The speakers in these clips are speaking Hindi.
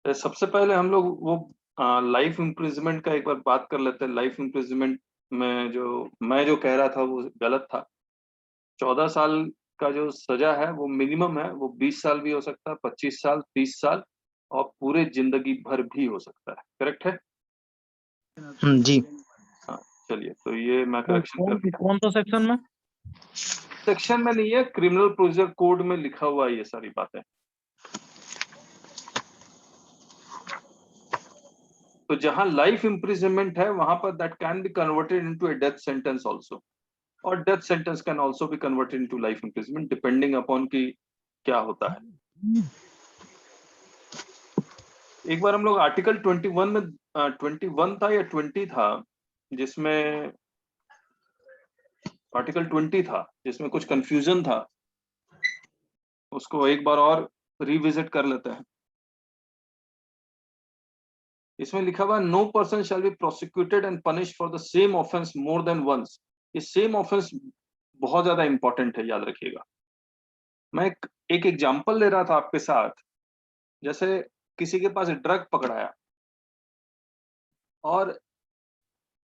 सबसे पहले हम लोग वो लाइफ इम्प्रिजमेंट का एक बार बात कर लेते हैं। लाइफ इम्प्रिजमेंट में जो मैं जो कह रहा था वो गलत था। 14 साल का जो सजा है वो मिनिमम है, वो 20 साल भी हो सकता है, 25 साल, 30 साल और पूरे जिंदगी भर भी हो सकता है। करेक्ट है? जी। हाँ, चलिए, तो ये मैं तो करेक्शन कर दिया। कौन सा सेक्शन में? सेक्शन में नहीं है, क्रिमिनल प्रोसीजर कोड में लिखा हुआ है ये सारी बातें। तो जहां लाइफ इम्प्रिजनमेंट है वहां पर that can be converted into a death sentence also, और death sentence can also be converted into life imprisonment depending upon कि क्या होता है। एक बार हम लोग आर्टिकल 21 में 21 था या 20 था, जिसमें आर्टिकल 20 था जिसमें कुछ कंफ्यूजन था, उसको एक बार और रिविजिट कर लेते हैं। इसमें लिखा हुआ no person shall be prosecuted and punish for the same offence more than once. ये सेम ऑफेंस बहुत ज्यादा इंपॉर्टेंट है, याद रखिएगा। मैं एक एग्जांपल ले रहा था आपके साथ। जैसे किसी के पास ड्रग पकड़ाया, और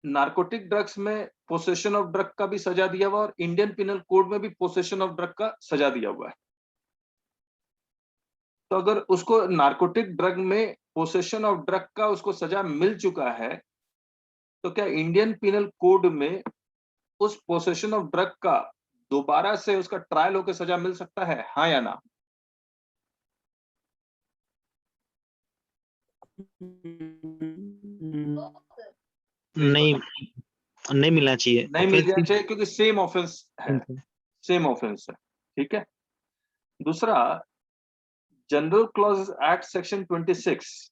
नार्कोटिक ड्रग्स में पोसेशन ऑफ ड्रग का भी सजा दिया हुआ, और इंडियन पिनल कोड में भी पोसेशन ऑफ ड्रग का सजा दिया हुआ है। तो अगर उसको नार्कोटिक ड्रग में पोसेशन ऑफ ड्रग का उसको सजा मिल चुका है, तो क्या इंडियन पिनल कोड में उस पोसेशन ऑफ ड्रग का दोबारा से उसका ट्रायल होकर सजा मिल सकता है, हाँ या ना? नहीं, नहीं मिलना चाहिए। नहीं मिल जाना चाहिए, क्योंकि सेम ऑफेंस है, सेम ऑफेंस है। ठीक है। दूसरा, जनरल क्लॉज एक्ट सेक्शन 26।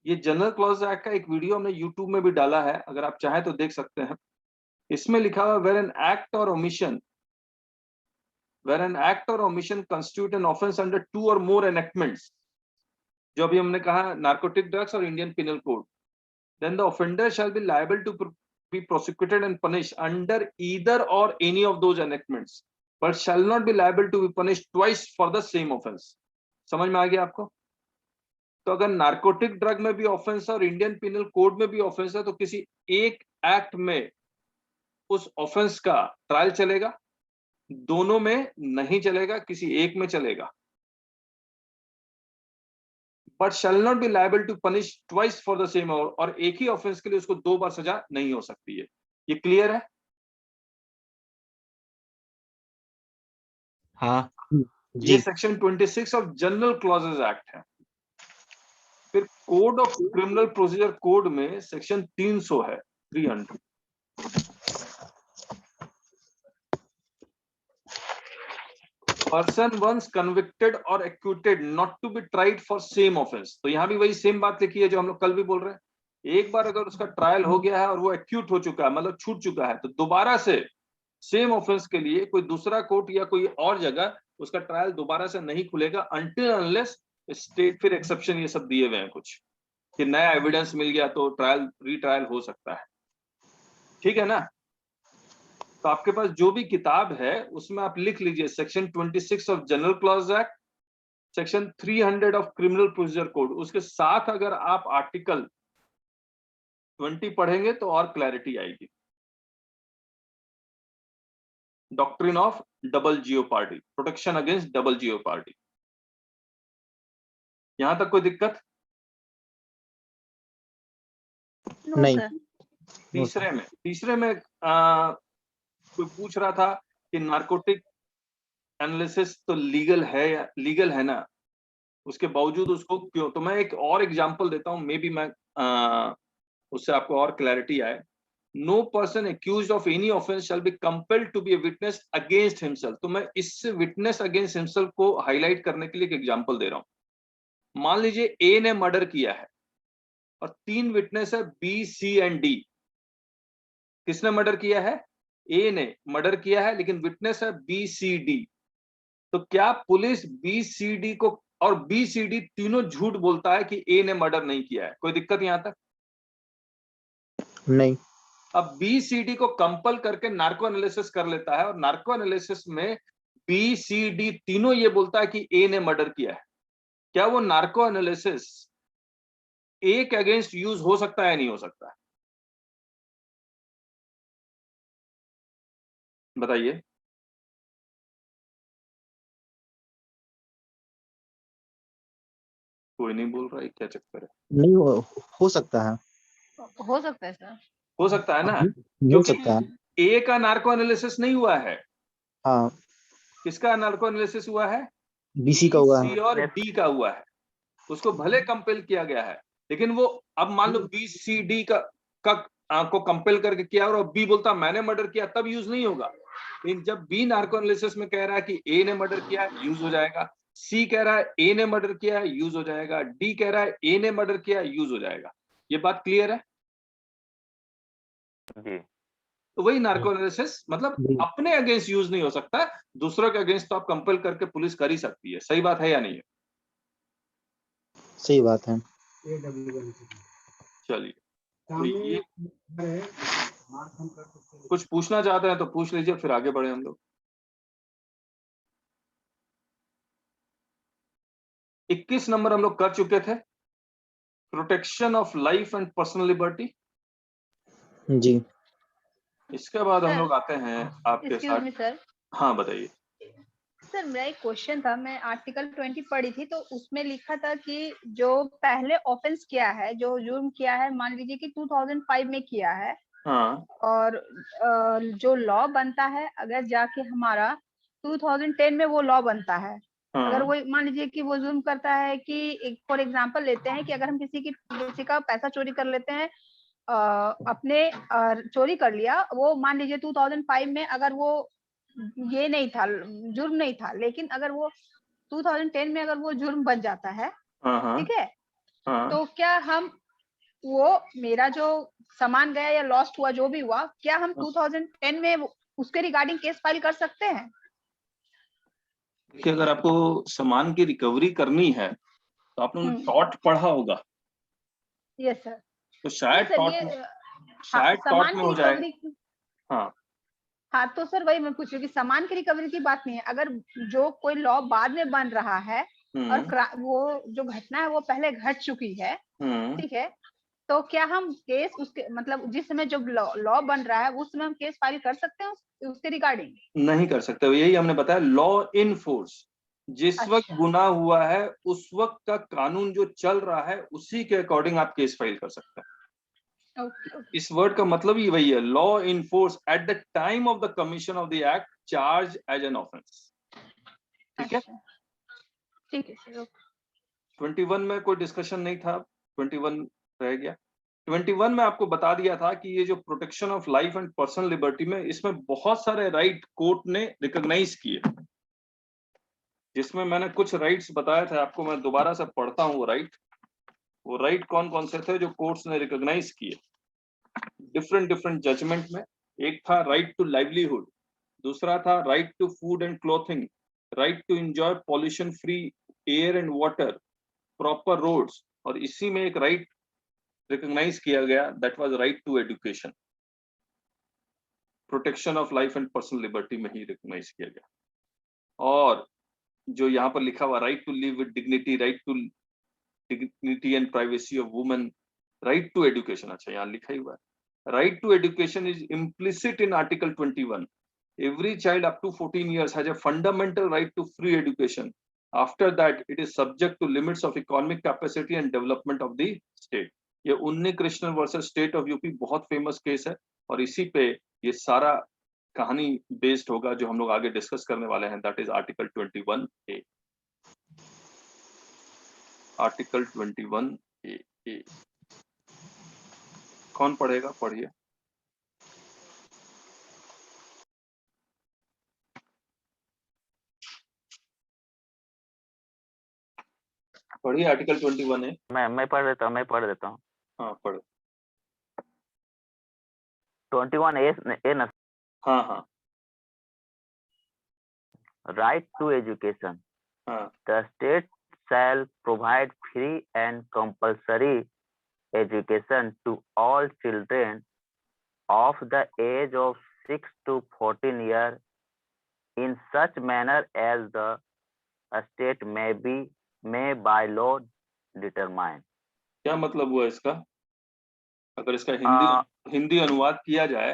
ये जनरल क्लॉज एक्ट का एक वीडियो हमने यूट्यूब में भी डाला है, अगर आप चाहें तो देख सकते हैं। इसमें लिखा हुआ वेर एन एक्ट और omission constitute an offence under 2 और मोर एनेक्टमेंट्स, जो अभी हमने कहा नार्कोटिक ड्रग्स और Indian penal code, then the offender shall be liable to be prosecuted and punished under either or any of those enactments, but shall not be liable to be punished twice for the same offense। समझ में आ गया आपको? तो अगर नार्कोटिक ड्रग में भी ऑफेंस है और इंडियन पिनल कोड में भी ऑफेंस है, तो किसी एक एक्ट में उस ऑफेंस का ट्रायल चलेगा, दोनों में नहीं चलेगा, किसी एक में चलेगा। But shall not be liable to punish twice for the same, और एक ही ऑफेंस के लिए उसको 2 बार सजा नहीं हो सकती है। ये क्लियर है? हाँ ये जी। Section 26 of General Clauses Act है। फिर code of criminal procedure code में सेक्शन 300 है, 300। पर्सन वंस कन्विक्टेड और acquitted not to be tried for same offence. तो यहां भी वही सेम बात लिखी है जो हम लोग कल भी बोल रहे हैं। एक बार अगर उसका ट्रायल हो गया है और वो एक्यूट हो चुका है, मतलब छूट चुका है, तो दोबारा से सेम ऑफेंस के लिए कोई दूसरा कोर्ट या कोई और जगह उसका ट्रायल दोबारा से नहीं खुलेगा, अनटिल अनलेस स्टेट, फिर एक्सेप्शन ये सब दिए हुए हैं कुछ, कि नया एविडेंस मिल गया तो ट्रायल रीट्रायल हो सकता है। ठीक है ना? तो आपके पास जो भी किताब है उसमें आप लिख लीजिए section 26 of general clause act, section 300 of criminal procedure code. उसके साथ अगर आप आर्टिकल 20 पढ़ेंगे तो और क्लैरिटी आएगी। Doctrine of double jeopardy, protection against double jeopardy. यहां तक कोई दिक्कत? नहीं। तीसरे में कोई पूछ रहा था कि नार्कोटिक एनालिसिस तो लीगल है, या लीगल है ना, उसके बावजूद उसको क्यों? तो मैं एक और एग्जांपल देता हूं, मे बी मैं उससे आपको और क्लैरिटी आए। No person accused of any offence shall be compelled to be a witness against himself. तो मैं इस विटनेस अगेंस्ट हिमसेल्फ को हाईलाइट करने के लिए एक एग्जांपल दे रहा हूं। मान लीजिए ए ने मर्डर किया है और 3 विटनेस है, बी, सी एंड डी। किसने मर्डर किया है? ए ने मर्डर किया है, लेकिन विटनेस है बी, सी, डी। तो क्या पुलिस बी, सी, डी को, और बी, सी, डी तीनों झूठ बोलता है कि ए ने मर्डर नहीं किया है? कोई दिक्कत यहां तक? नहीं। अब BCD को कंपल करके नार्को एनालिसिस कर लेता है और नार्को एनालिसिस में BCD तीनों ये बोलता है कि A ने मर्डर किया है। क्या वो नार्को एनालिसिस A के अगेंस्ट यूज हो सकता है या नहीं हो सकता है? बताइए। कोई नहीं बोल रहा है, क्या चक्कर है? नहीं हो सकता है। हो सकता है सर। हो सकता है ना, हो क्योंकि सकता है। A का नार्को एनालिसिस नहीं हुआ है। हाँ, किसका नार्को एनालिसिस हुआ है? BC का हुआ है। C और D का हुआ है। उसको भले कंपेल किया गया है, लेकिन वो अब मान लो BCD का को कंपेल करके किया और B बोलता मैंने मर्डर किया, तब यूज नहीं होगा। लेकिन जब B नार्को एनालिसिस में कह रहा है कि A ने मर्डर किया, यूज हो जाएगा। C कह रहा है A ने मर्डर किया, यूज हो जाएगा। D कह रहा है A ने मर्डर किया, यूज हो जाएगा। ये बात क्लियर है? जी। तो वही नार्को एनालिसिस, मतलब जी। अपने अगेंस्ट यूज नहीं हो सकता, दूसरों के अगेंस्ट तो आप कंपेल करके पुलिस कर ही सकती है। सही बात है या नहीं है? सही बात है। चलिए, तो ये कुछ पूछना चाहते हैं तो पूछ लीजिए, फिर आगे बढ़े हम लोग। 21 नंबर हम लोग कर चुके थे, protection of life and personal liberty. जी। इसके बाद हम सर, लोग आते हैं आपके एक्सक्यूज साथ। मी सर। हाँ बताइए। सर मेरा एक क्वेश्चन था, मैं आर्टिकल 20 पढ़ी थी, तो उसमें लिखा था कि जो पहले ऑफेंस किया है, जो जुर्म किया है, मान लीजिए कि 2005 में किया है, हाँ और जो लॉ बनता है, अगर जाके हमारा 2010 में वो लॉ बनता है, अगर हाँ वो मान लीजिए कि वो जुर्म करता है कि फॉर एग्जांपल लेते हैं कि अगर हम किसी का पैसा चोरी कर लेते हैं, अपने चोरी कर लिया, वो मान लीजिए 2005 में अगर वो ये नहीं था, जुर्म नहीं था, लेकिन अगर वो 2010 में अगर वो जुर्म बन जाता है, हाँ हाँ ठीक है, हाँ। तो क्या हम वो मेरा जो सामान गया या लॉस्ट हुआ, जो भी हुआ, क्या हम 2010 में उसके रिगार्डिंग केस फाइल कर सकते हैं? देखिए, अगर आपको सामान की रिकवरी करनी है तो आपने टॉट पढ़ा होगा, यस सर। तो नहीं शायद सर, टॉट ये में, शायद टॉट सामान में की हो जाएगा। रिकवरी। हाँ हाँ, तो सर वही मैं पूछ रही हूँ कि सामान की रिकवरी की बात नहीं है, अगर जो कोई लॉ बाद में बन रहा है और वो जो घटना है वो पहले घट चुकी है, ठीक है, तो क्या हम केस उसके मतलब जिस समय जब लॉ बन रहा है उस समय हम केस फाइल कर सकते हैं उसके रिगार्डिंग? नहीं कर सकते, यही हमने बताया, लॉ इन फोर्स। जिस वक्त अच्छा। गुनाह हुआ है उस वक्त का कानून जो चल रहा है उसी के अकॉर्डिंग आप केस फाइल कर सकते हैं। ओके। इस वर्ड का मतलब ही वही है, law in force at the time of the commission of the act, charge as an offence. ठीक है, ठीक है सर। 21 में कोई डिस्कशन नहीं था, 21 रह गया। 21 में आपको बता दिया था कि ये जो protection of life and personal liberty में, इसमें बहुत सारे राइट कोर्ट ने रिकॉग्नाइज किए, जिसमें मैंने कुछ राइट्स बताए थे आपको। मैं दोबारा से पढ़ता हूँ वो राइट कौन कौन से थे जो कोर्ट्स ने रिकॉग्नाइज किए डिफरेंट जजमेंट में। एक था राइट टू लाइवलीहुड, दूसरा था right to food and clothing, right to enjoy pollution free air and water, proper roads, और इसी में एक राइट रिकॉग्नाइज किया गया, that was right to education. Protection of life and personal liberty में ही रिकॉग्नाइज किया गया। और जो यहाँ पर लिखा हुआ right to live with dignity, right to dignity and privacy of women, right to education, अच्छा यहाँ लिखा ही हुआ है, right to education is implicit in article 21। Every child up to 14 years has a fundamental right to free education. After that, it is subject to limits of economic capacity and development of the state. ये उन्नी Krishnan versus state of UP बहुत फेमस केस है, और इसी पे ये सारा कहानी बेस्ड होगा जो हम लोग आगे डिस्कस करने वाले हैं, that is article 21A। Article 21A कौन पढ़ेगा? पढ़िए। पढ़िए आर्टिकल 21A। मैं पढ़ देता हूँ। हाँ पढ़ो। 21A ना। हाँ हाँ राइट टू एजुकेशन। हाँ The state shall provide free and compulsory education to all children of the age of 6 to 14 years in such manner as the state may by law determine. क्या मतलब हुआ इसका? अगर इसका हिंदी अनुवाद किया जाए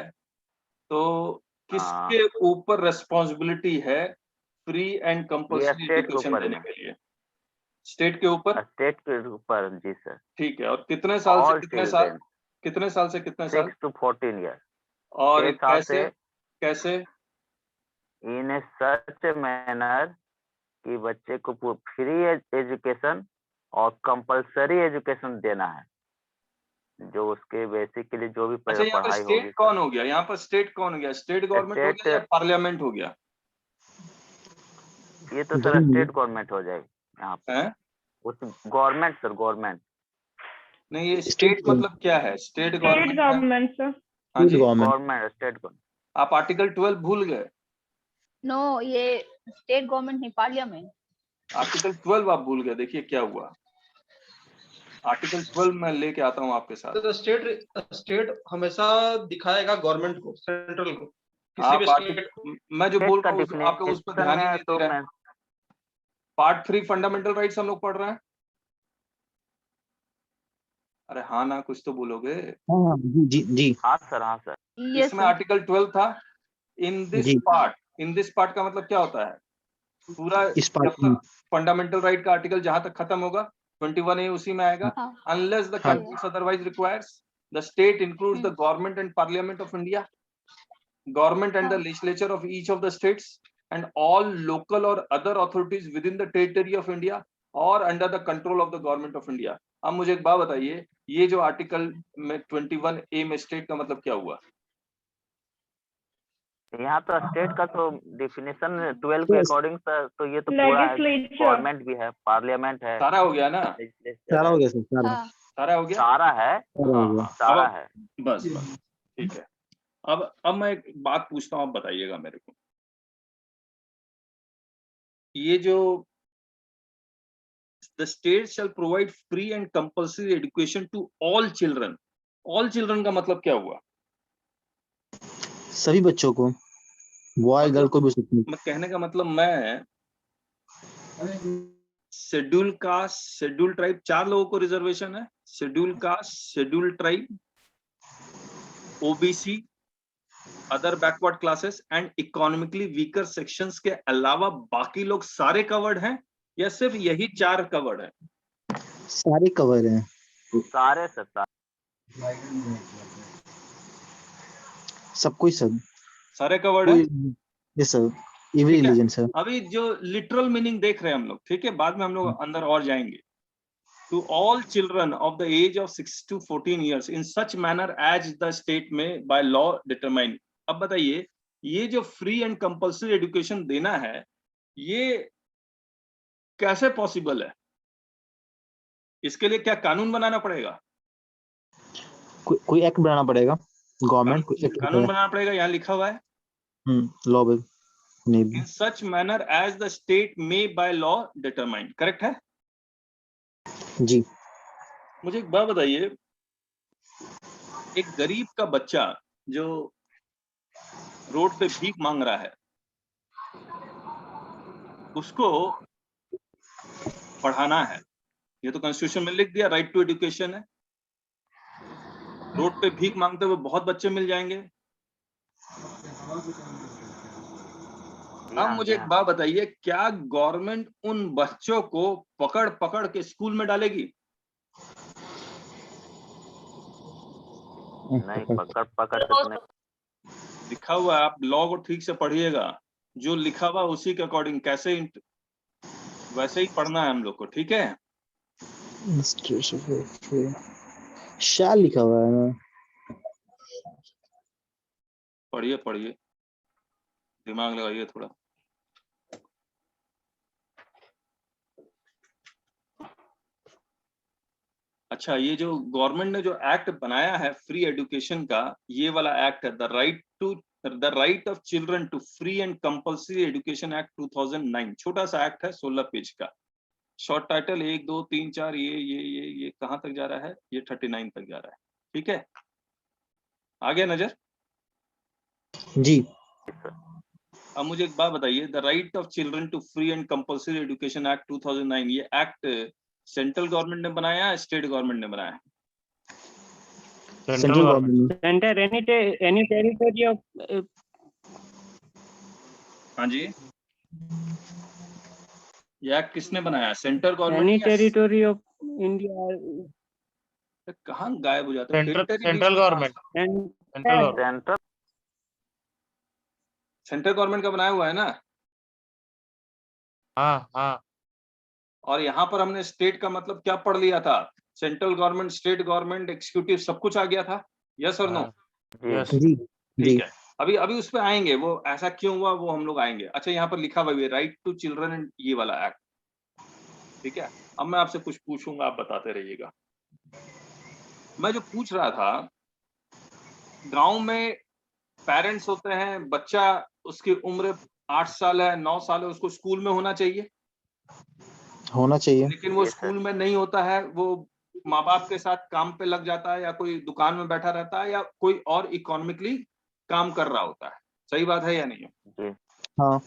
तो किसके ऊपर रिस्पॉन्सिबिलिटी है फ्री एंड कंपल्सरी एजुकेशन देने के लिए? स्टेट के ऊपर? स्टेट के ऊपर, जी सर। ठीक है, और कितने साल से कितने साल? कितने साल से कितने साल? 6 to 14 years। और कैसे? इन सच मैनर कि बच्चे को फ्री एजुकेशन और कंपलसरी एजुकेशन देना है, जो उसके बेसिकली जो भी अच्छा, यहाँ पर पढ़ाई स्टेट होगी। कौन हो गया? यहाँ पर स्टेट कौन हो गया? स्टेट गवर्नमेंट हो गया या पार्लियामेंट हो गया? ये तो सर स्टेट गवर्नमेंट हो जाएगी यहाँ पे। उस गवर्नमेंट सर, गवर्नमेंट नहीं, ये स्टेट मतलब क्या है? State government sir. हाँ जी, गवर्नमेंट, स्टेट गवर्नमेंट। आप आर्टिकल 12 भूल गए? नो, ये स्टेट गवर्नमेंट नहीं, पार्लियामेंट। आर्टिकल 12 आप भूल गए। देखिए क्या हुआ, आर्टिकल 12 मैं लेके आता हूँ आपके साथ। तो स्टेट हमेशा दिखाएगा गवर्नमेंट को, सेंट्रल को। आप मैं जो बोल रहा हूँ आप लोग उस पर ध्यान ही नहीं दे रहे हैं। पार्ट 3 फंडामेंटल राइट्स हम लोग पढ़ रहे हैं। अरे हाँ ना, कुछ तो बोलोगे। हाँ जी। हाँ सर, हाँ सर। इसमें आर्टिकल 12 था। इन दिस पार्ट का मतलब क्या होता है? पूरा फंडामेंटल राइट का आर्टिकल जहां तक खत्म होगा 21A उसी में आएगा। Unless the countries otherwise requires the state includes the government and parliament of India, government and the legislature of each of the states and all local or other authorities within the territory of India or under the control of the government of India। अब मुझे एक बात बताइए, ये जो आर्टिकल में 21A में स्टेट का मतलब क्या हुआ? यहाँ तो स्टेट का तो डिफिनेशन 12 के अकॉर्डिंग सर, तो ये तो पूरा गवर्नमेंट भी है, पार्लियामेंट है, सारा हो गया ना? सारा हो गया सर, सारा हो गया, सारा है, सारा है। बस ठीक है। अब मैं एक बात पूछता हूँ, आप बताइएगा मेरे को। ये जो the state shall provide free and compulsory education to all children का मतलब क्या हुआ? सभी बच्चों को, बॉय गर्ल को भी सकती। मैं कहने का मतलब, मैं शेड्यूल कास्ट, शेड्यूल ट्राइब, 4 लोगों को रिजर्वेशन है। Schedule caste, schedule tribe, OBC, other backward classes and economically weaker sections के अलावा बाकी लोग सारे कवर्ड हैं या सिर्फ यही 4 कवर्ड है? सारे कवर हैं, सारे सर, सब कोई, सब सारे कवर्ड है। Yes sir, every religion sir. अभी जो लिटरल मीनिंग देख रहे हैं हम लोग, ठीक है, बाद में हम लोग अंदर और जाएंगे। To all children of the age of 6 to 14 years in such manner as the state में by law determine। अब बताइए, ये जो फ्री एंड कंपल्सरी एजुकेशन देना है, ये कैसे पॉसिबल है? इसके लिए क्या कानून बनाना पड़ेगा? कोई एक्ट बनाना पड़ेगा, गवर्नमेंट को कानून बनाना पड़ेगा। यहाँ लिखा हुआ है लॉ में in such manner as the state may by law determine, correct है जी। मुझे एक बात बताइए, एक गरीब का बच्चा जो रोड पे भीख मांग रहा है, उसको पढ़ाना है, ये तो कॉन्स्टिट्यूशन में लिख दिया, राइट टू एजुकेशन है। रोड पे भीख मांगते हुए बहुत बच्चे मिल जाएंगे। अब मुझे एक बात बताइए, क्या गवर्नमेंट उन बच्चों को पकड़ पकड़ के स्कूल में डालेगी? नहीं, पकड़ लिखा हुआ है, आप लॉ को ठीक से पढ़िएगा, जो लिखा हुआ उसी के अकॉर्डिंग कैसे वैसे ही पढ़ना है हम लोग को, ठीक है? शाल लिखा हुआ है ना, पढ़िए, दिमाग लगाइए थोड़ा। अच्छा, ये जो गवर्नमेंट ने जो एक्ट बनाया है फ्री एजुकेशन का, ये वाला एक्ट है the right of children to free and compulsory education act 2009। छोटा सा एक्ट है, 16 पेज का। शॉर्ट टाइटल 1 2 3 4, ये कहां तक जा रहा है? ये 39 तक जा रहा है, ठीक है? आ गया नजर? जी। अब मुझे एक बात बताइए, the right of children to free and compulsory education act 2009, ये एक्ट सेंट्रल गवर्नमेंट ने बनाया है, स्टेट गवर्नमेंट ने बनाया है? Central government. Center, any territory of हाँ जी, ये एक्ट किसने बनाया है, सेंट्रल any गवर्नमेंट या territory of India कहाँ गायब हो जाता है? Central government and central central government का बनाया हुआ है ना, हाँ हाँ और यहाँ पर हमने स्टेट का मतलब क्या पढ़ लिया था? Central government, state government, executive सब कुछ आ गया था, यस और नो? हाँ, जी यस जी। ठीक जी। है, अभी अभी उस पे आएंगे, वो ऐसा क्यों हुआ वो हम लोग आएंगे। अच्छा, यहाँ पर लिखा हुआ है राइट टू चिल्ड्रन एंड ये वाला एक्ट, ठीक है। अब मैं आपसे कुछ पूछूंगा, आप बताते रहिएगा। मैं जो पूछ रहा था, गांव में पेरेंट्स होते हैं, बच्चा उसकी उम्र 8 साल है, 9 साल है, उसको स्कूल में होना चाहिए, होना चाहिए। लेकिन वो Yes, sir. स्कूल में नहीं होता है, वो माँ बाप के साथ काम पे लग जाता है, या कोई दुकान में बैठा रहता है, या कोई और इकोनॉमिकली काम कर रहा होता है। सही बात है या नहीं है? जी हाँ।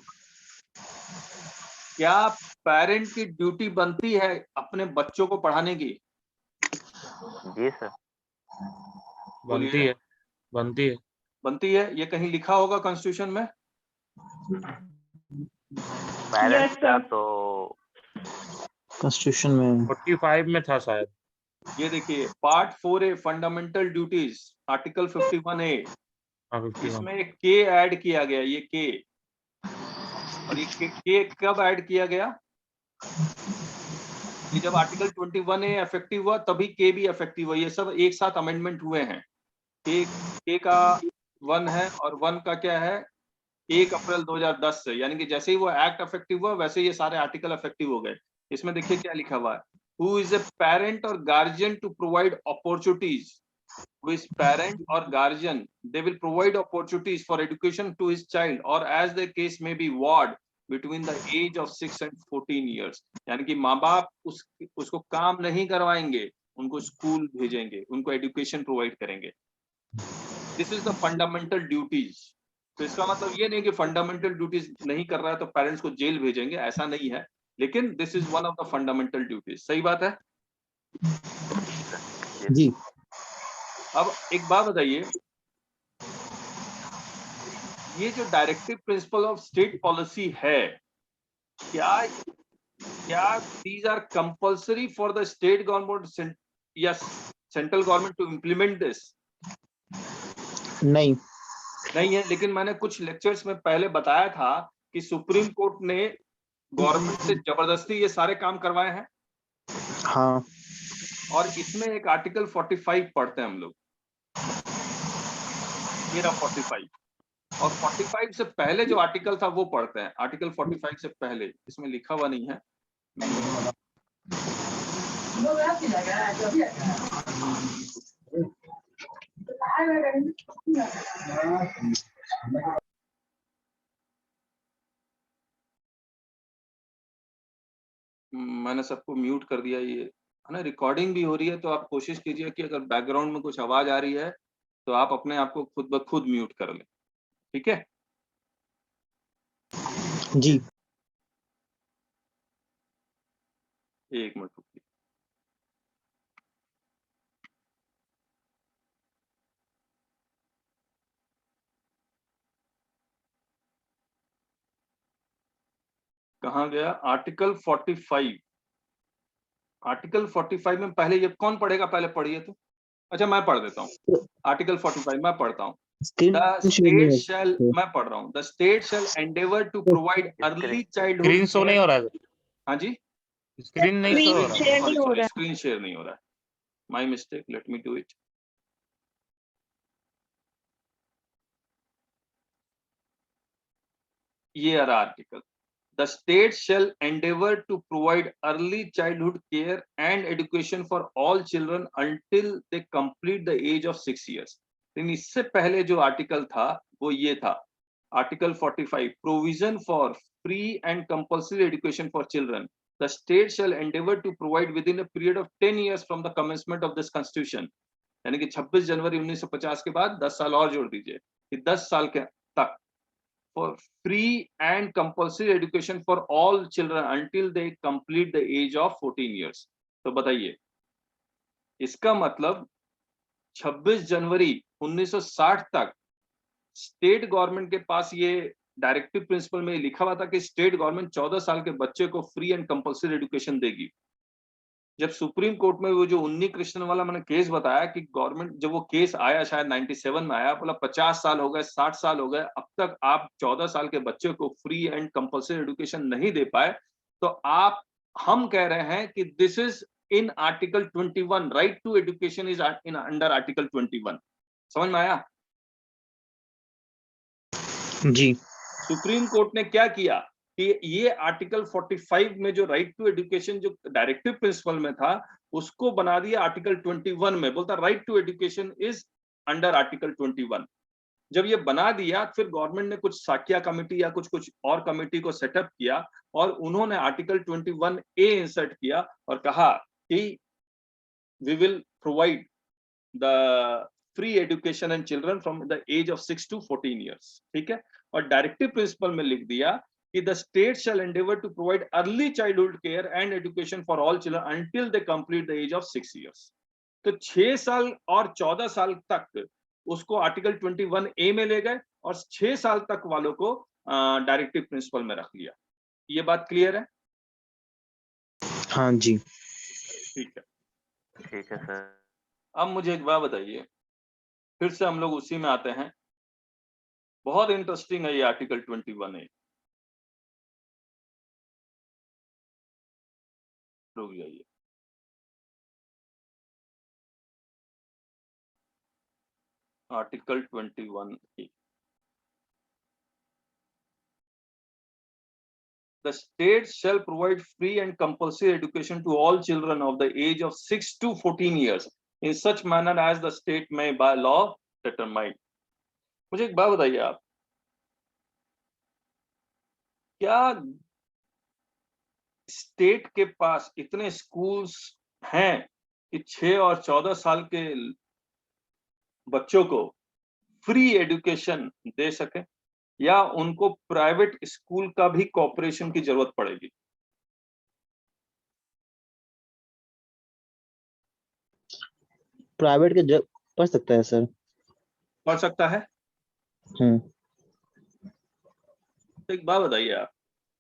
क्या पेरेंट की ड्यूटी बनती है अपने बच्चों को पढ़ाने की? जी सर, बनती है बनती है। बनती है, ये कहीं लिखा होगा कॉन्स्टिट्यूशन में? पेरेंट्स का तो कॉन्स्टिट्यूशन में 45 में था शायद। ये देखिए, part 4A fundamental duties, article 51A, हाँ, 51। इसमें एक के ऐड किया गया, ये के, और ये के कब ऐड किया गया? ये जब आर्टिकल 21A इफेक्टिव हुआ तभी के भी इफेक्टिव हुआ। ये सब एक साथ अमेंडमेंट हुए हैं। के का 1 है और 1 का क्या है, 1 अप्रैल 2010 से, यानी कि जैसे ही वो एक्ट इफेक्टिव हुआ वैसे ये सारे आर्टिकल इफेक्टिव हो गए। इसमें देखिए क्या लिखा हुआ है, हु इज ए पेरेंट और guardian to provide opportunities, who is parent or guardian, they will provide opportunities for education to his child or as the case may be ward between the age of 6 and 14 years। यानी कि माँ बाप उसको काम नहीं करवाएंगे, उनको स्कूल भेजेंगे, उनको एजुकेशन प्रोवाइड करेंगे। This is the fundamental duties. तो इसका मतलब ये नहीं कि फंडामेंटल ड्यूटीज नहीं कर रहा है तो पेरेंट्स को जेल भेजेंगे, ऐसा नहीं है, लेकिन this is one of the fundamental duties. सही बात है? जी। अब एक बात बताइए, ये जो directive principle of state policy है, क्या these are compulsory for the state government या central government to implement this? नहीं। नहीं है, लेकिन मैंने कुछ लेक्चर्स में पहले बताया था कि सुप्रीम कोर्ट ने गवर्नमेंट से जबरदस्ती ये सारे काम करवाए हैं। हाँ। और इसमें एक आर्टिकल 45 पढ़ते हैं हम लोग, ये रहा 45, और 45 से पहले जो आर्टिकल था वो पढ़ते हैं। आर्टिकल 45 से पहले इसमें लिखा हुआ नहीं है, मैंने सबको म्यूट कर दिया। ये है ना, रिकॉर्डिंग भी हो रही है, तो आप कोशिश कीजिए कि अगर बैकग्राउंड में कुछ आवाज आ रही है तो आप अपने आप को खुद ब खुद म्यूट कर लें, ठीक है? जी। एक मिनट रुकिए। कहाँ गया आर्टिकल 45? आर्टिकल 45 में पहले ये कौन पढ़ेगा? पहले पढ़िए तो। अच्छा, मैं पढ़ देता हूँ आर्टिकल 45, मैं पढ़ता हूँ। The state shall, मैं पढ़ रहा हूँ, the state shall endeavor to provide early childhood screen show नहीं हो रहा है। हाँ जी, स्क्रीन नहीं शो हो रहा है। स्क्रीन शेयर नहीं हो रहा है, my mistake, let me do it. ये आ रहा article, the state shall endeavor to provide early childhood care and education for all children until they complete the age of 6 years। लेकिन इससे पहले जो आर्टिकल था वो ये था, article 45, provision for free and compulsory education for children, the state shall endeavor to provide within a period of 10 years from the commencement of this constitution। यानी कि 26 जनवरी 1950 के बाद 10 साल और जोड़ दीजिए कि 10 साल के तक for free and compulsory education for all children until they complete the age of 14 years. तो बताइए, इसका मतलब 26 जनवरी 1960 तक स्टेट गवर्नमेंट के पास ये डायरेक्टिव प्रिंसिपल में लिखा हुआ था कि स्टेट गवर्नमेंट 14 साल के बच्चे को फ्री एंड कंपल्सरी एजुकेशन देगी। जब सुप्रीम कोर्ट में वो जो उन्नी कृष्णन वाला मैंने केस बताया कि गवर्नमेंट, जब वो केस आया शायद 97 में आया, बोला 50 साल हो गए, 60 साल हो गए, अब तक आप 14 साल के बच्चे को फ्री एंड कंपल्सरी एजुकेशन नहीं दे पाए, तो हम कह रहे हैं कि this is in article 21, right to education is in under article 21। समझ में आया? जी। सुप्रीम कोर्ट ने क्या किया कि ये आर्टिकल 45 में जो राइट टू एजुकेशन जो डायरेक्टिव प्रिंसिपल में था, उसको बना दिया आर्टिकल 21 में, बोलता right to education is under article 21। जब ये बना दिया, फिर गवर्नमेंट ने कुछ साकिया कमेटी या कुछ और कमेटी को सेटअप किया और उन्होंने आर्टिकल 21A इंसर्ट किया और कहा कि we will provide the free education and children from the age of 6 to 14 years. ठीक है? और डायरेक्टिव प्रिंसिपल में लिख दिया कि the state shall endeavour to provide early childhood care and education for all children until they complete the age of 6 years. तो 6 साल और 14 साल तक उसको आर्टिकल 21A में ले गए और 6 साल तक वालों को डायरेक्टिव प्रिंसिपल में रख लिया। ये बात क्लियर है? हाँ जी। ठीक है, ठीक है सर। अब मुझे एक बात बताइए, फिर से हम लोग उसी में आते हैं। बहुत इंटरेस्टिंग है ये आर्टिकल 21A। रुक जाइए, article 21A। The state shall provide free and compulsory education to all children of the age of 6 to 14 years in such manner as the state may by law determine। मुझे एक बात बताइए आप, क्या स्टेट के पास इतने स्कूल्स हैं कि 6 और 14 साल के बच्चों को फ्री एजुकेशन दे सके, या उनको प्राइवेट स्कूल का भी कॉपरेशन की जरूरत पड़ेगी? प्राइवेट के पढ़ सकता है सर। पढ़ सकता है? तो एक बात बताइए आप,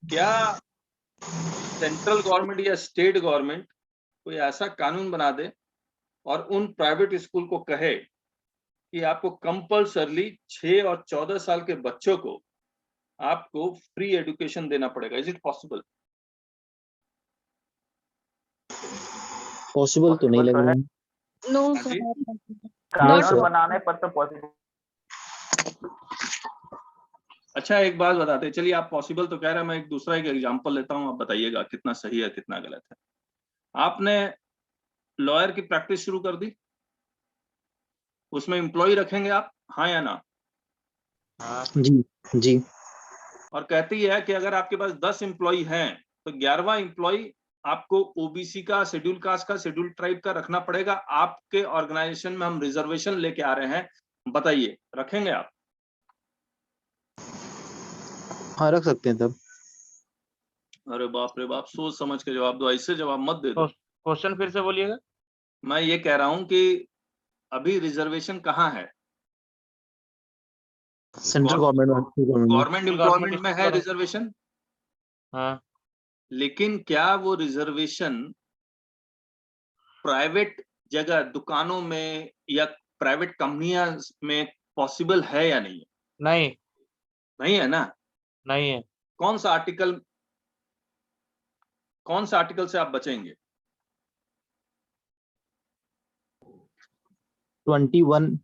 क्या सेंट्रल गवर्नमेंट या स्टेट गवर्नमेंट कोई ऐसा कानून बना दे और उन प्राइवेट स्कूल को कहे कि आपको कंपल्सरली 6 और 14 साल के बच्चों को आपको फ्री एजुकेशन देना पड़ेगा? Is it possible? पॉसिबल तो नहीं लग रहा है। नो हाँ जी। कानून बनाने पर तो पॉसिबल। अच्छा, एक बात बताते हैं, चलिए आप पॉसिबल तो कह रहे हैं, मैं एक दूसरा एक एग्जांपल लेता हूं, आप बताइएगा कितना सही है कितना गलत है। आपने लॉयर की प्रैक्टिस शुरू कर दी, उसमें एम्प्लॉय रखेंगे आप, हाँ या ना? हाँ। जी जी। और कहती है कि अगर आपके पास 10 एम्प्लॉय हैं तो 11वां एम्प्लॉय आपको ओबीसी का, शेड्यूल कास्ट का, शेड्यूल ट्राइब का रखना पड़ेगा। आपके ऑर्गेनाइजेशन में हम रिजर्वेशन लेके आ रहे हैं, बताइए रखेंगे आप? हाँ रख सकते हैं तब। अरे बाप रे बाप, सोच समझ के जवाब दो, ऐसे जवाब मत दे दो। क्वेश्चन फिर से बोलिएगा। मैं ये कह रहा हूं कि अभी रिजर्वेशन कहाँ है? सेंट्रल गवर्नमेंट गवर्नमेंट एम्प्लॉयमेंट में है रिजर्वेशन, हाँ। लेकिन क्या वो रिजर्वेशन प्राइवेट जगह, दुकानों में या प्राइवेट कंपनियां में पॉसिबल है या नहीं है? नहीं, नहीं है ना? नहीं है। कौन सा आर्टिकल से आप बचेंगे? 21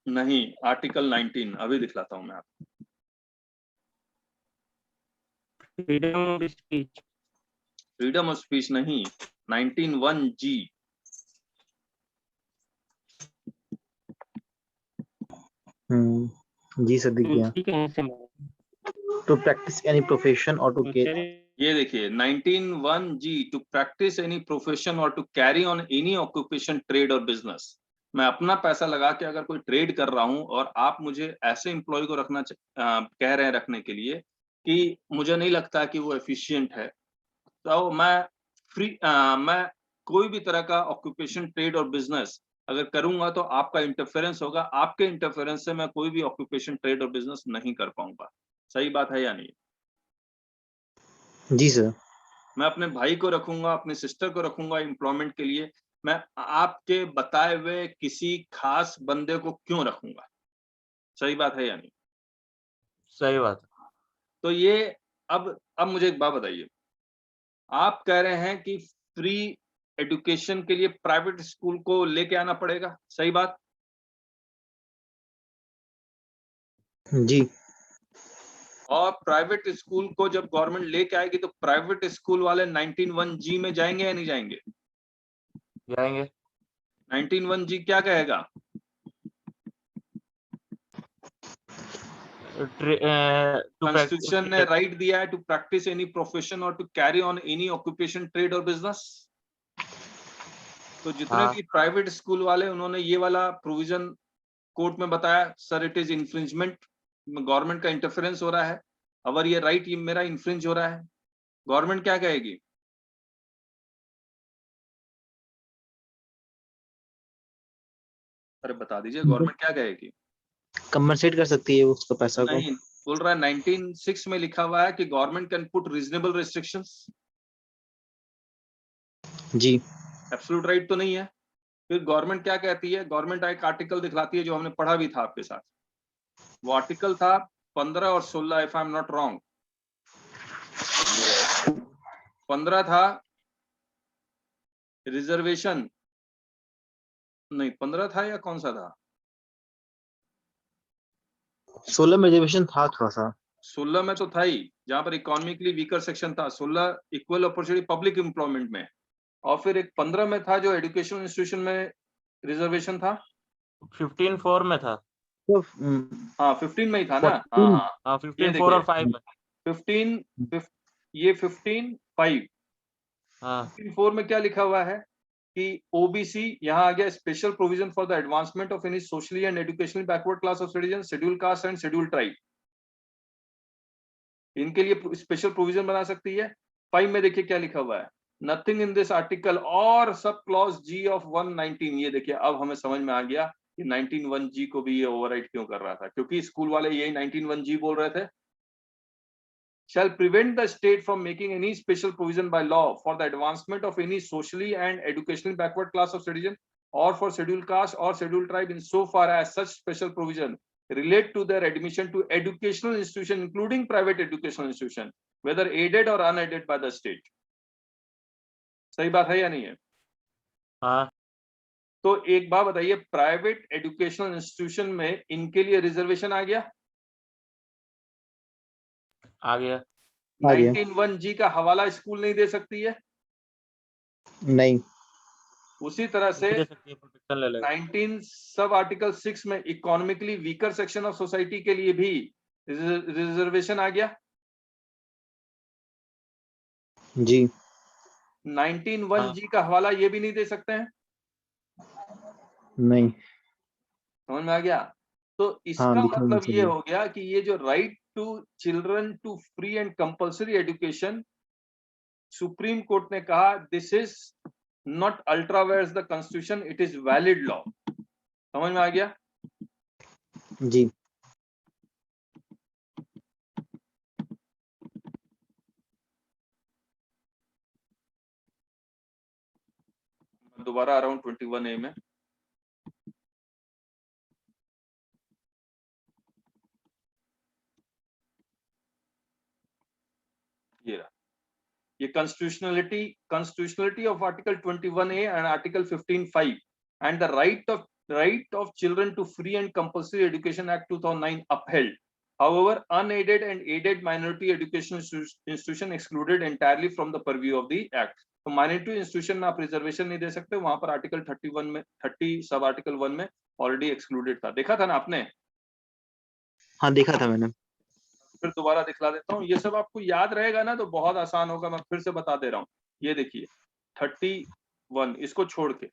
नहीं, आर्टिकल 19 अभी दिखलाता हूं मैं आपको। Freedom of speech. Freedom of speech नहीं, 19(1)(g। जी सर दिखिए। ठीक है। टू प्रैक्टिस एनी प्रोफेशन और टू ये देखिए 19(1)(g, to practise any profession और to carry on any occupation, trade और बिजनेस। मैं अपना पैसा लगा के अगर कोई ट्रेड कर रहा हूं और आप मुझे ऐसे एम्प्लॉय को कह रहे हैं रखने के लिए कि मुझे नहीं लगता कि वो एफिशिएंट है, तो मैं कोई भी तरह का ऑक्यूपेशन, ट्रेड और बिजनेस अगर करूंगा तो आपका इंटरफेरेंस होगा। आपके इंटरफेरेंस से मैं कोई भी ऑक्यूपेशन, ट्रेड और बिजनेस नहीं कर पाऊंगा। सही बात है या नहीं? जी सर। मैं अपने भाई को रखूंगा, अपने सिस्टर को रखूंगा एम्प्लॉयमेंट के लिए, मैं आपके बताए हुए किसी खास बंदे को क्यों रखूंगा? सही बात है या नहीं? सही बात। तो ये अब मुझे एक बात बताइए, आप कह रहे हैं कि फ्री एजुकेशन के लिए प्राइवेट स्कूल को लेके आना पड़ेगा, सही बात? जी। और प्राइवेट स्कूल को जब गवर्नमेंट लेके आएगी तो प्राइवेट स्कूल वाले 19(1) में जाएंगे या नहीं जाएंगे? जाएंगे। 19(1) क्या कहेगा? कॉन्स्टिट्यूशन ने राइट दिया है टू प्रैक्टिस एनी प्रोफेशन और to carry on any occupation, trade और बिजनेस। तो जितने भी प्राइवेट स्कूल वाले, उन्होंने ये वाला प्रोविजन कोर्ट में बताया, sir it is infringement, government का इंटरफेरेंस हो रहा है, अगर ये राइट मेरा इन्फ्रिंज हो रहा है, गवर्नमेंट क्या कहेगी? अरे बता दीजिए, गवर्नमेंट क्या कहेगी? कंपनसेट कर सकती है उसका पैसा को। नहीं, बोल रहा है 19(6) में लिखा हुआ है कि government can put reasonable restrictions. जी। एब्सोल्यूट राइट तो नहीं है। फिर गवर्नमेंट क्या कहती है? गवर्नमेंट एक आर्टिकल दिखलाती है जो हमने पढ़ा भी था आपके साथ। वो आर्टिकल था 15 और 16, if I am not wrong. 15 था रिजर्वेशन, नहीं 15 था या कौन सा था? 16 में रिजर्वेशन था थोड़ा सा। 16 में तो था ही, जहां पर इकोनॉमिकली वीकर सेक्शन था। 16 इक्वल अपॉर्चुनिटी पब्लिक एम्प्लॉयमेंट में, और फिर एक 15 में था जो एजुकेशनल इंस्टीट्यूशन में रिजर्वेशन था। 15(4) में था। तो हाँ 15 में ही था ना। 14 हाँ, हाँ ये 15(4) और 5 में। 15(5). हाँ 15(4) में क्या लिखा हुआ है कि ओबीसी, यहाँ आ गया, special provision for the advancement of any socially and educationally backward class of citizen, schedule caste and schedule tribe, इनके लिए स्पेशल प्रोविजन बना सकती है। 5 में देखिए क्या लिखा हुआ है, नथिंग इन दिस आर्टिकल और सब क्लॉज जी ऑफ 119। ये देखिए अब हमें समझ में आ गया कि 19(1) को भी ये ओवरराइड क्यों कर रहा था, क्योंकि स्कूल वाले यही 19(1) बोल रहे थे। shall prevent the state from making any special provision by law for the advancement of any socially and educationally backward class of citizen or for scheduled caste or scheduled tribe in so far as such special provision relate to their admission to educational institution including private educational institution whether aided or unaided by the state। सही बात है या नहीं है? हाँ तो एक बात बताइए, प्राइवेट एजुकेशनल इंस्टीट्यूशन में इनके लिए रिजर्वेशन आ गया? आ गया। 19(1) का हवाला स्कूल नहीं दे सकती है? नहीं। उसी तरह से दे सकती है, प्रोटेक्शन ले लेगा। 19 सब आर्टिकल 6 में economically weaker section of society के लिए भी रिजर्वेशन आ गया। जी। 19(1) का हवाला ये भी नहीं दे सकते हैं? नहीं। समझ में आ गया? तो इसका दिखा मतलब नहीं ये चाहिए। हो गया कि ये जो right to children to free and compulsory education, supreme court ने कहा this is not ultra vires the constitution, it is valid law. समझ में आ गया? जी। दोबारा आ रहा हूं 21A में। ये रहा, ये constitutionality of article 21A and article 15(5) and the right of children to free and compulsory education act 2009 upheld, however unaided and aided minority education institution excluded entirely from the purview of the act। तो माइनॉरिटी इंस्टीट्यूशन में आप रिजर्वेशन नहीं दे सकते, वहां पर आर्टिकल 31 में 30 सब आर्टिकल 1 में ऑलरेडी एक्सक्लूडेड था। देखा था ना आपने? हाँ देखा था मैंने। फिर दोबारा दिखला देता हूँ, ये सब आपको याद रहेगा ना तो बहुत आसान होगा। मैं फिर से बता दे रहा हूँ, ये देखिए 31, इसको छोड़ के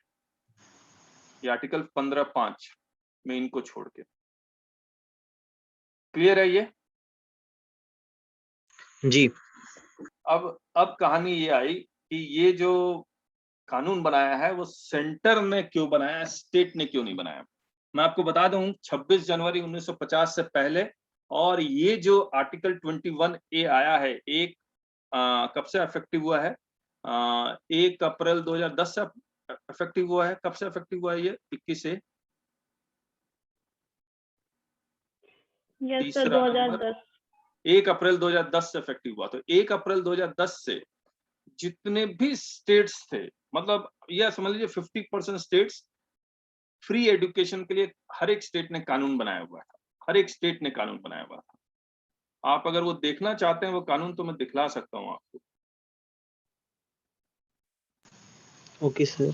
ये आर्टिकल 15(5) में इनको छोड़ के। क्लियर है ये? जी। अब कहानी ये आई कि ये जो कानून बनाया है वो सेंटर ने क्यों बनाया, स्टेट ने क्यों नहीं बनाया। मैं आपको बता दूं 26 जनवरी 1950 से पहले, और ये जो आर्टिकल 21A आया है एक कब से इफेक्टिव हुआ है, 1 अप्रैल 2010 से इफेक्टिव हुआ है। कब से इफेक्टिव हुआ है ये? 21 से यस सर, तीसरा नंबर 2010। 1 अप्रैल 2010 से इफेक्टिव हुआ। तो 1 अप्रैल 2010 से जितने भी स्टेट्स थे, मतलब यह समझ लीजिए 50% स्टेट्स फ्री एजुकेशन के लिए हर एक स्टेट ने कानून बनाया हुआ था। हर एक स्टेट ने कानून बनाया हुआ था। आप अगर वो देखना चाहते हैं वो कानून तो मैं दिखला सकता हूं आपको। Okay sir.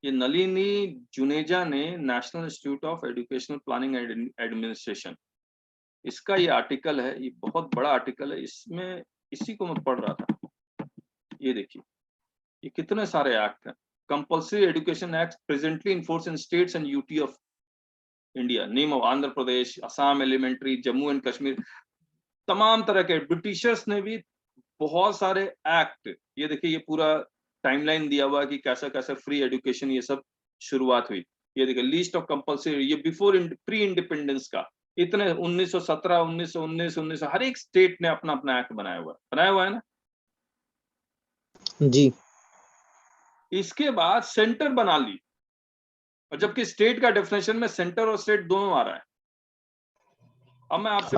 ये नलिनी जुनेजा ने national institute of educational planning and administration, इसका ये आर्टिकल है, ये बहुत बड़ा आर्टिकल है। इसमें इसी को मैं पढ़ रहा था। ये देखिए, ये कितने सारे एक्ट हैं। Compulsory education act presently in force in states and UT of India, name of Andhra Pradesh, Assam elementary, Jammu and Kashmir, तमाम तरह के। ब्रिटिशर्स ने भी बहुत सारे एक्ट, ये देखिए ये पूरा टाइमलाइन दिया हुआ है कि कैसा कैसा फ्री एजुकेशन ये सब शुरुआत हुई। ये देखिए लिस्ट ऑफ कंपल्सरी, ये बिफोर प्री इंडिपेंडेंस का इतने 1917, 1919, 19 हर एक स्टेट ने अपना अपना एक्ट बनाया हुआ है ना। जी। इसके बाद सेंटर बना ली, और जबकि स्टेट का डेफिनेशन में सेंटर और स्टेट दोनों आ रहा है। अब मैं आपसे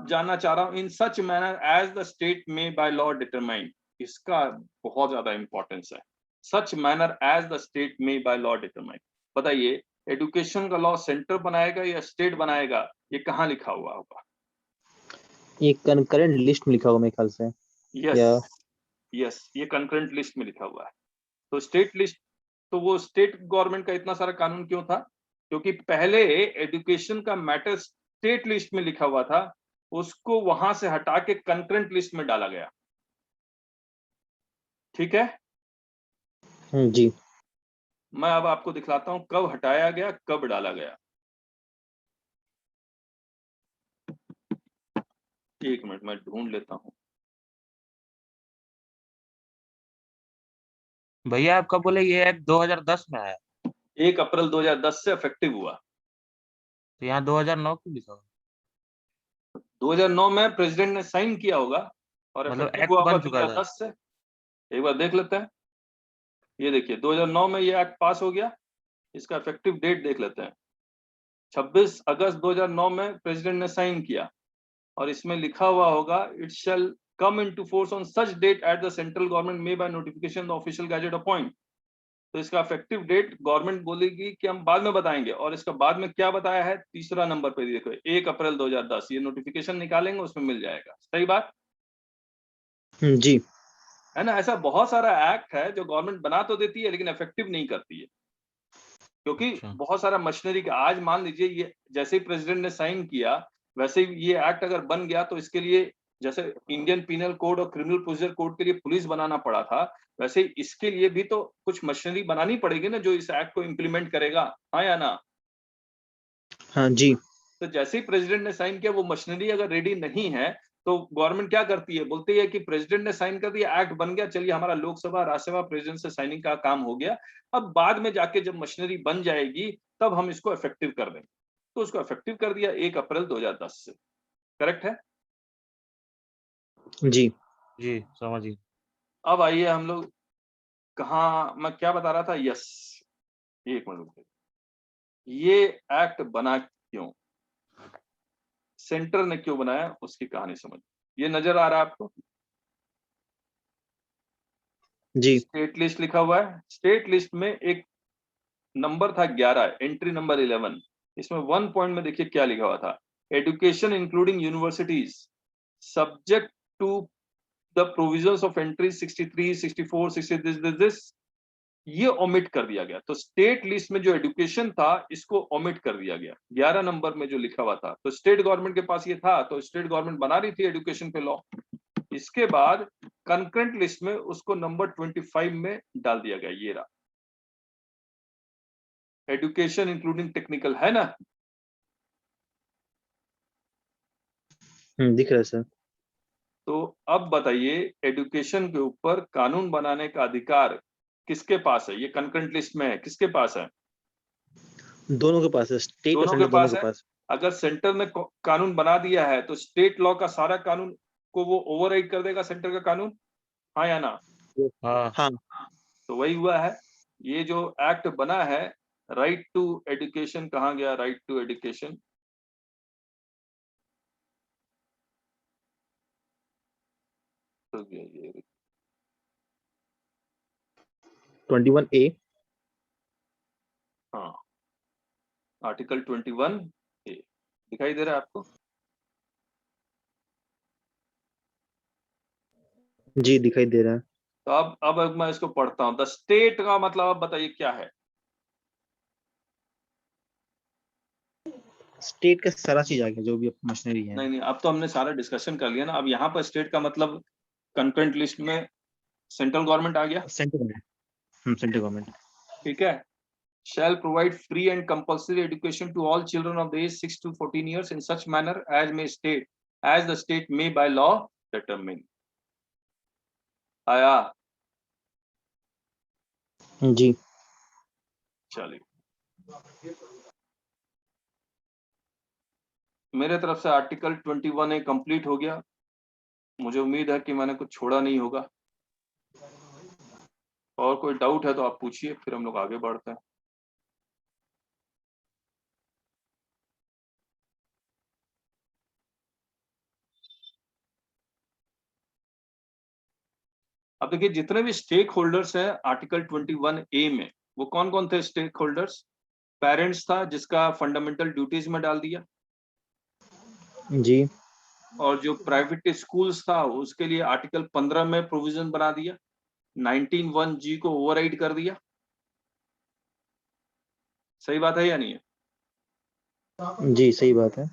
जानना चाह रहा हूं, in such manner as the state may by law determine, इसका बहुत ज्यादा इंपॉर्टेंस है। Such manner as the state may by law determine, बताइए एजुकेशन का लॉ सेंटर बनाएगा या स्टेट बनाएगा? ये कहाँ लिखा हुआ होगा? ये कंकरेंट लिस्ट में लिखा होगा मेरे ख्याल से। यस, ये कंकरेंट लिस्ट में लिखा हुआ है। तो स्टेट लिस्ट, तो वो स्टेट गवर्नमेंट का इतना सारा कानून क्यों था? क्योंकि पहले एजुकेशन का मैटर स्टेट लिस्ट में लिखा हुआ था, उसको वहां से हटा के कंकरेंट लिस्ट में डाला गया। ठीक है? जी। मैं अब आपको दिखलाता हूं कब हटाया गया, कब डाला गया। एक मिनट मैं ढूंढ लेता हूं। भैया आपका बोले ये एक्ट 2010 में आया, 1 अप्रैल 2010 से इफेक्टिव हुआ। तो यहाँ 2009 क्यों लिखा हुआ? 2009 में प्रेसिडेंट ने साइन किया होगा और मतलब इफेक्टिव एक्ट हुआ होगा बन चुका था। 2010 से। एक बार देख लेते हैं। ये देखिए 2009 में ये एक्ट पास हो गया। इसका इफेक्टिव डेट देख लेते हैं। 26 अगस्त 2009 में प्रेसिडेंट ने साइन किया, और इसमें लिखा हुआ होगा it shall come into force on such date at the central government may by notification the official gazette appoint. तो इसका इफेक्टिव डेट गवर्नमेंट बोलेगी कि हम बाद में बताएंगे, और इसका बाद में क्या बताया है तीसरा नंबर पे देखो 1 अप्रैल 2010, ये नोटिफिकेशन निकालेंगे उसमें मिल जाएगा। सही बात जी। है ना? ऐसा बहुत सारा एक्ट है जो गवर्नमेंट बना तो देती है लेकिन इफेक्टिव नहीं करती है, क्योंकि अच्छा। बहुत सारा मशीनरी का। आज मान लीजिए ये जैसे ही प्रेसिडेंट ने साइन किया, वैसे ही ये एक्ट अगर बन गया तो इसके लिए जैसे इंडियन पिनल कोड और क्रिमिनल प्रोसीजर कोड के लिए पुलिस बनाना पड़ा था, वैसे ही इसके लिए भी तो कुछ मशीनरी बनानी पड़ेगी ना जो इस एक्ट को इम्प्लीमेंट करेगा। हाँ या ना? हाँ जी। तो जैसे ही प्रेसिडेंट ने साइन किया, वो मशीनरी अगर रेडी नहीं है तो गवर्नमेंट क्या करती है, बोलती है कि प्रेसिडेंट ने साइन कर दिया, एक्ट बन गया, चलिए हमारा लोकसभा राज्यसभा प्रेसिडेंट से साइनिंग का काम हो गया, अब बाद में जाके जब मशीनरी बन जाएगी तब हम इसको इफेक्टिव कर देंगे। तो उसको इफेक्टिव कर दिया 1 अप्रैल 2010 से। करेक्ट है? जी। जी समझ गए। अब आइए हम लोग कहाँ, मैं क्या बता रहा था, यस, एक मिनट रुकिए। ये एक्ट बना क्यों, सेंटर ने क्यों बनाया, उसकी कहानी समझ। ये नजर आ रहा है आपको? जी। स्टेट लिस्ट लिखा हुआ है। स्टेट लिस्ट में एक नंबर था 11, एंट्री नंबर 11। इसमें 1 पॉइंट में देखिए क्या लिखा हुआ था, education including universities subject to the provisions of entry 63, 64, 60 this, ये ओमिट कर दिया गया। तो स्टेट लिस्ट में जो एजुकेशन था इसको ओमिट कर दिया गया 11 नंबर में जो लिखा हुआ था। तो स्टेट गवर्नमेंट के पास ये था, तो स्टेट गवर्नमेंट बना रही थी एजुकेशन पे लॉ। इसके बाद कंकरेंट लिस्ट में उसको नंबर 25 में डाल दिया गया। ये रहा एजुकेशन इंक्लूडिंग टेक्निकल, है ना? दिख रहा है सर। तो अब बताइए, एजुकेशन के ऊपर कानून बनाने का अधिकार किसके पास है? ये कंकरेंट लिस्ट में है, किसके पास है? दोनों के पास है, स्टेट और दोनों के सेंट्रल दोनों पास के है। पास। अगर सेंटर ने कानून बना दिया है तो स्टेट लॉ का सारा कानून को वो ओवरराइड कर देगा सेंटर का कानून, हाँ या ना? हाँ हाँ। तो वही हुआ है। ये जो एक्ट बना है, राइट टू एजुकेशन, कहाँ गया राइट टू एजुकेशन? तो ये 21A। हाँ, आर्टिकल 21 ए दिखाई दे रहा है आपको? जी दिखाई दे रहा है। तो अब मैं इसको पढ़ता हूँ। द स्टेट का मतलब अब बताइए क्या है? स्टेट का सारा चीज आ गया, जो भी मशीनरी है। नहीं, अब तो हमने सारा डिस्कशन कर लिया ना। अब यहाँ पर स्टेट का मतलब कंकरेंट लिस्ट में सेंट्रल गवर्नमेंट आ गया, सेंट्रल गवर्नमेंट। Central government. ठीक है। Shall provide free and compulsory education to all children of the age 6 to 14 years in such manner as the state may by law determine. आया? जी। चलिए, मेरे तरफ से आर्टिकल 21A कंप्लीट हो गया। मुझे उम्मीद है कि मैंने कुछ छोड़ा नहीं होगा। और कोई डाउट है तो आप पूछिए, फिर हम लोग आगे बढ़ते हैं। अब देखिए, जितने भी स्टेक होल्डर्स हैं आर्टिकल 21A में, वो कौन कौन थे स्टेक होल्डर्स? पेरेंट्स था, जिसका फंडामेंटल ड्यूटीज में डाल दिया। जी। और जो प्राइवेट स्कूल्स था उसके लिए आर्टिकल 15 में प्रोविजन बना दिया, 19(1)G को ओवरराइड कर दिया। सही बात है या नहीं है? जी सही बात है।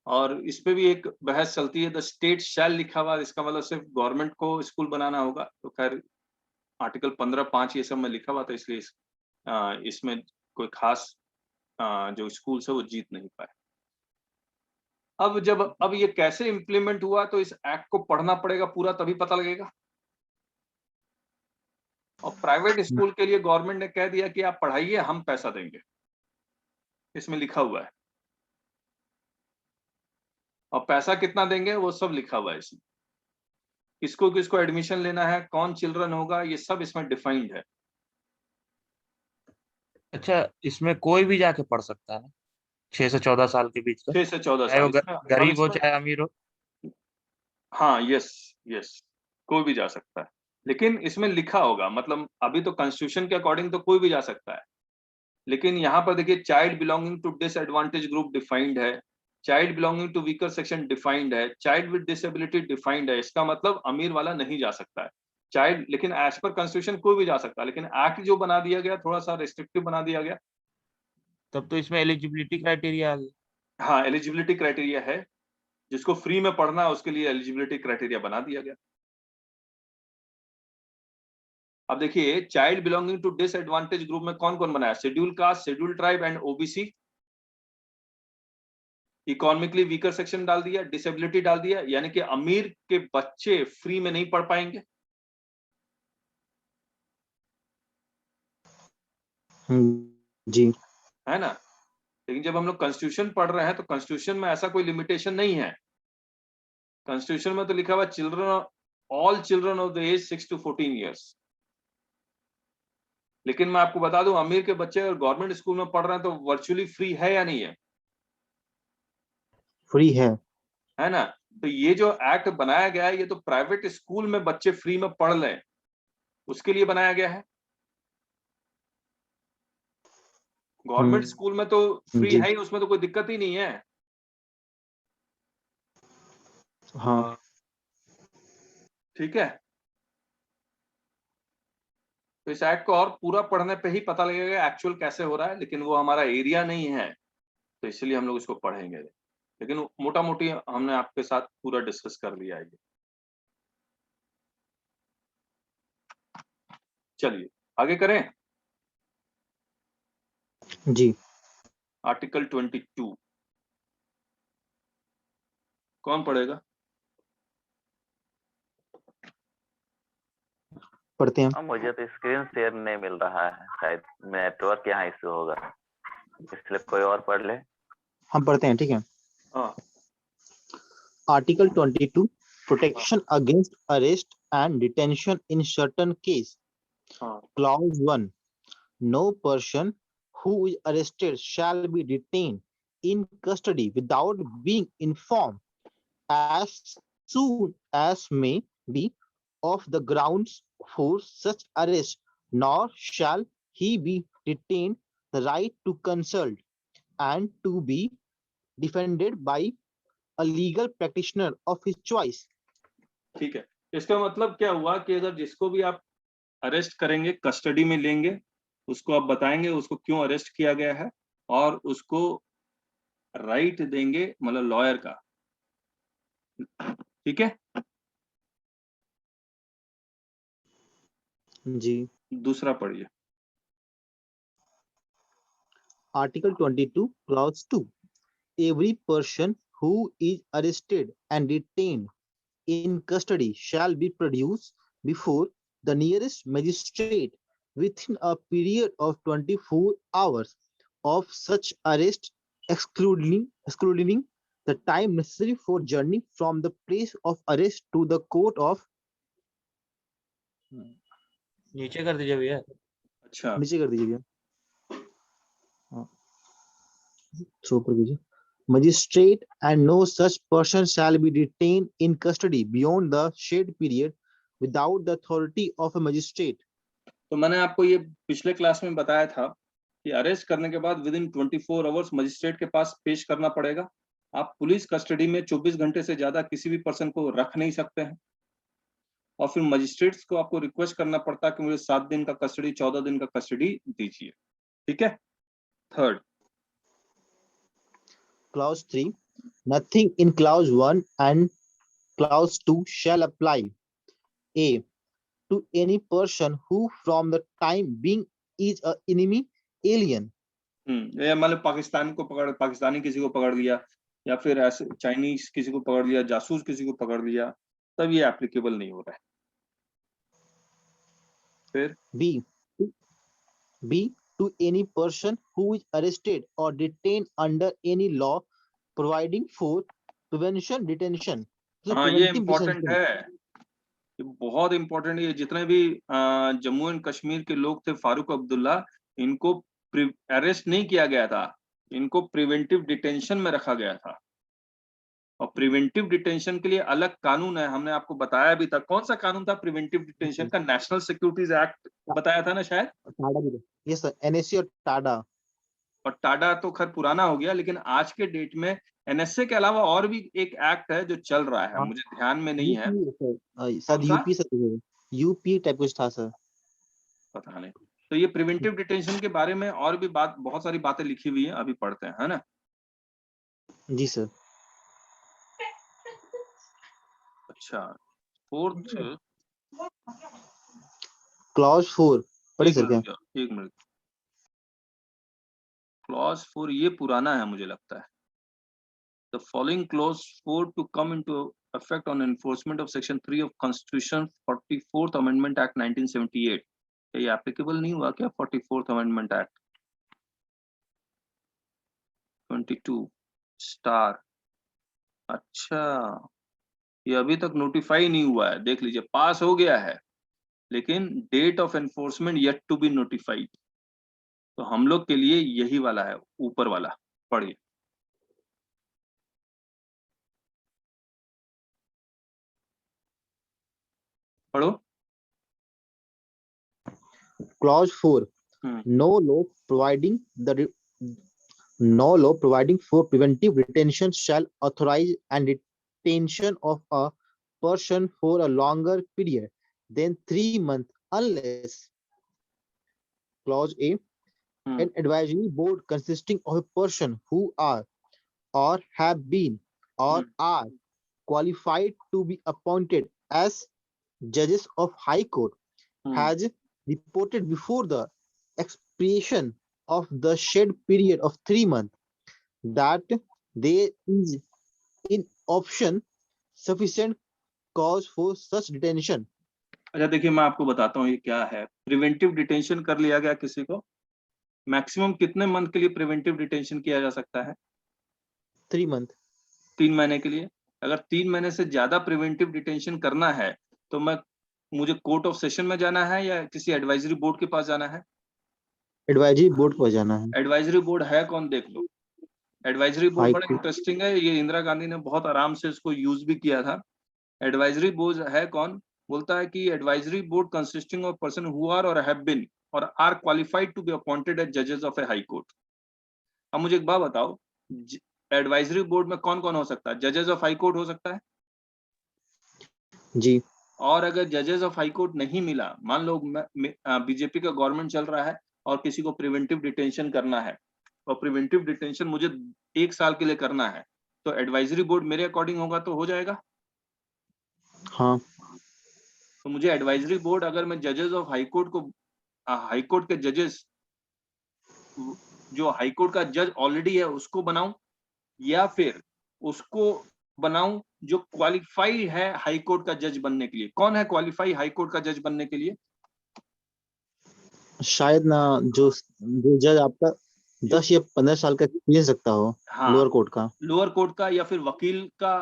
और इस पे भी एक बहस चलती है, द स्टेट शैल लिखा हुआ, इसका मतलब सिर्फ गवर्नमेंट को स्कूल बनाना होगा। तो खैर आर्टिकल 15(5) ये सब में लिखा हुआ था, इसलिए इसमें कोई खास जो स्कूल है वो जीत नहीं पाए। अब ये कैसे इम्प्लीमेंट हुआ, तो इस एक्ट को पढ़ना पड़ेगा पूरा, तभी पता लगेगा। और प्राइवेट स्कूल के लिए गवर्नमेंट ने कह दिया कि आप पढ़ाइए, हम पैसा देंगे, इसमें लिखा हुआ है। और पैसा कितना देंगे वो सब लिखा हुआ है इसमें। किसको किसको एडमिशन लेना है, कौन चिल्ड्रन होगा, ये सब इसमें डिफाइंड है। अच्छा, इसमें कोई भी जाके पढ़ सकता है ना, 6 से 14 साल के बीच का, 6 से 14 चाहे साल वो इसमें। अब गरीब हो इसमें चाहे अमीर हो। हाँ, यस, कोई भी जा सकता है, लेकिन इसमें लिखा होगा, मतलब अभी तो कॉन्स्टिट्यूशन के अकॉर्डिंग तो कोई भी जा सकता है, लेकिन यहाँ पर देखिए, child belonging to disadvantage group defined है, child belonging to weaker section defined है, चाइल्ड विद डिसेबिलिटी डिफाइंड है। इसका मतलब अमीर वाला नहीं जा सकता है चाइल्ड, लेकिन एज पर कॉन्स्टिट्यूशन कोई भी जा सकता है, लेकिन एक्ट जो बना दिया गया थोड़ा सा रिस्ट्रिक्टिव बना दिया गया। तब तो इसमें एलिजिबिलिटी क्राइटेरिया आ गया। हाँ, एलिजिबिलिटी क्राइटेरिया है, जिसको फ्री में पढ़ना है उसके लिए एलिजिबिलिटी क्राइटेरिया बना दिया गया। अब देखिए, child belonging to disadvantage group में कौन कौन बनाया? Schedule caste, schedule tribe and OBC. Economically weaker section डाल दिया, डिसेबिलिटी डाल दिया, यानी कि अमीर के बच्चे फ्री में नहीं पढ़ पाएंगे। जी। है ना? लेकिन जब हम लोग कॉन्स्टिट्यूशन पढ़ रहे हैं तो कॉन्स्टिट्यूशन में ऐसा कोई लिमिटेशन नहीं है। कॉन्स्टिट्यूशन में तो लिखा हुआ children, all children of the age 6 to 14 years. लेकिन मैं आपको बता दूं, अमीर के बच्चे अगर गवर्नमेंट स्कूल में पढ़ रहे हैं तो वर्चुअली फ्री है या नहीं है? फ्री है ना? तो ये जो एक्ट बनाया गया है, ये तो प्राइवेट स्कूल में बच्चे फ्री में पढ़ लें उसके लिए बनाया गया है। गवर्नमेंट स्कूल में तो फ्री जी। है ही, उसमें तो कोई दिक्कत ही नहीं है। हाँ। ठीक है, तो इस एक्ट को और पूरा पढ़ने पे ही पता लगेगा एक्चुअल कैसे हो रहा है, लेकिन वो हमारा एरिया नहीं है, तो इसलिए हम लोग इसको पढ़ेंगे। लेकिन मोटा मोटी हमने आपके साथ पूरा डिस्कस कर लिया है ये। चलिए आगे करें। जी आर्टिकल 22 कौन पढ़ेगा? पढ़ते हैं। मुझे तो स्क्रीन शेयर नहीं मिल रहा है, शायद नेटवर्क यहाँ इश्यू होगा, इसलिए कोई और पढ़ ले। हम पढ़ते हैं, ठीक है। हाँ Article 22, protection against arrest and detention in certain case. हाँ Clause 1, no person who is arrested shall be detained in custody without being informed as soon as may be of the grounds for such arrest, nor shall he be retained the right to consult and to be defended by a legal practitioner of his choice. ठीक है। इसका मतलब क्या हुआ कि अगर जिसको भी आप अरेस्ट करेंगे, कस्टडी में लेंगे, उसको आप बताएंगे उसको क्यों अरेस्ट किया गया है और उसको राइट देंगे, मतलब लॉयर का। ठीक है। जी। दूसरा पढ़िए। Article 22, Clause 2. Every person who is arrested and detained in custody shall be produced before the nearest magistrate within a period of 24 hours of such arrest, excluding the time necessary for journey from the place of arrest to the court of नीचे कर दीजिए भैया। अच्छा, नीचे कर दीजिए भैया। सो ऊपर कीजिए। Magistrate and no such person shall be detained in custody beyond the said period without the authority of a magistrate. तो मैंने आपको ये पिछले क्लास में बताया था कि अरेस्ट करने के बाद विद इन 24 आवर्स मजिस्ट्रेट के पास पेश करना पड़ेगा। आप पुलिस कस्टडी में 24 घंटे से ज्यादा किसी भी पर्सन को रख नहीं सकते हैं और फिर मजिस्ट्रेट्स को आपको रिक्वेस्ट करना पड़ता है कि मुझे 7 दिन का कस्टडी, 14 दिन का कस्टडी दीजिए। ठीक है। Third, Clause 3. Nothing in Clause 1 and Clause 2 shall apply. A. To any person who from the time being is an enemy alien. ये मतलब पाकिस्तानी किसी को पकड़ लिया या फिर ऐसे चाइनीज किसी को पकड़ लिया, जासूस किसी को पकड़ लिया, तब ये एप्लीकेबल नहीं हो रहा है। फिर B. To any person who is arrested or detained under any law providing for prevention detention. हाँ, ये इम्पोर्टेंट है, ये बहुत इम्पोर्टेंट है। ये जितने भी जम्मू एंड कश्मीर के लोग थे, फारूक अब्दुल्ला, इनको अरेस्ट नहीं किया गया था, इनको प्रिवेंटिव डिटेंशन में रखा गया था। और प्रिवेंटिव डिटेंशन के लिए अलग कानून है, हमने आपको बताया भी था। कौन सा कानून था प्रिवेंटिव डिटेंशन का? नेशनल सिक्योरिटीज एक्ट बताया था ना शायद। टाडा भी यस सर, एनएससी और टाडा। और टाडा तो खैर पुराना हो गया, लेकिन आज के डेट में एनएसए के अलावा और भी एक एक्ट है जो चल रहा है, मुझे ध्यान में नहीं है। Sir UP sir, UP type कुछ था सर, पता नहीं। तो ये प्रिवेंटिव डिटेंशन के बारे में और भी बहुत सारी बातें लिखी हुई है, अभी पढ़ते हैं, है ना। जी सर। अच्छा, फोर्थ, क्लॉज 4 पढ़े सर क्या? एक मिनट, क्लॉज 4 ये पुराना है मुझे लगता है। The following clause 4 to come into effect on enforcement of section 3 of Constitution 44th Amendment Act 1978। ये एप्लीकेबल नहीं हुआ क्या 44th Amendment Act? 22 स्टार। अच्छा, ये अभी तक नोटिफाई नहीं हुआ है, देख लीजिए, पास हो गया है लेकिन date of enforcement yet to be notified. तो हम लोग के लिए यही वाला है, ऊपर वाला। पढ़िए। पढ़ो। Clause 4. No law providing for preventive detention shall authorize and detention of a person for a longer period than 3 months unless Clause A. An advisory board consisting of a person who are or have been or are qualified to be appointed as judges of High Court has reported before the expiration of the shed period of 3 months, that there is in option sufficient cause for such detention. अच्छा देखिए, मैं आपको बताता हूँ ये क्या है। प्रिवेंटिव डिटेंशन कर लिया गया किसी को, मैक्सिमम कितने मंथ के लिए प्रिवेंटिव डिटेंशन किया जा सकता है? 3 months. 3 महीने के लिए। अगर 3 महीने से ज्यादा प्रिवेंटिव डिटेंशन करना है तो मुझे कोर्ट ऑफ सेशन में जाना है या किसी एडवाइजरी बोर्ड के पास जाना है? एडवाइजरी बोर्ड पर जाना है। एडवाइजरी बोर्ड है कौन, देख लो। एडवाइजरी बोर्ड हाई बड़ा कोर्ट। इंटरेस्टिंग है, ये इंदिरा गांधी ने बहुत आराम से इसको यूज भी किया था। एडवाइजरी बोर्ड है कौन, बोलता है कि advisory board consisting of person who are or have been or are qualified to be appointed as जजेस ऑफ ए हाई कोर्ट। अब मुझे एक बात बताओ, एडवाइजरी बोर्ड में कौन कौन हो सकता है? जजेस ऑफ हाई कोर्ट हो सकता है जी। और अगर जजेस ऑफ हाई कोर्ट नहीं मिला, मान लो बीजेपी का गवर्नमेंट चल रहा है और किसी को प्रिवेंटिव डिटेंशन करना है और प्रिवेंटिव डिटेंशन मुझे 1 साल के लिए करना है, तो एडवाइजरी बोर्ड मेरे अकॉर्डिंग होगा तो हो जाएगा। हाँ। तो मुझे एडवाइजरी बोर्ड, अगर मैं जजेस ऑफ हाई कोर्ट को, हाई कोर्ट के जजेस, जो हाई कोर्ट का जज ऑलरेडी है उसको बनाऊं या फिर उसको बनाऊं जो क्वालिफाई है हाई कोर्ट का जज बनने के लिए? कौन है क्वालिफाई हाई कोर्ट का जज बनने के लिए? शायद ना, जो जज आपका 10 या 15 साल का एक्सपीरियंस रखता हो। हाँ, लोअर कोर्ट का। लोअर कोर्ट का या फिर वकील का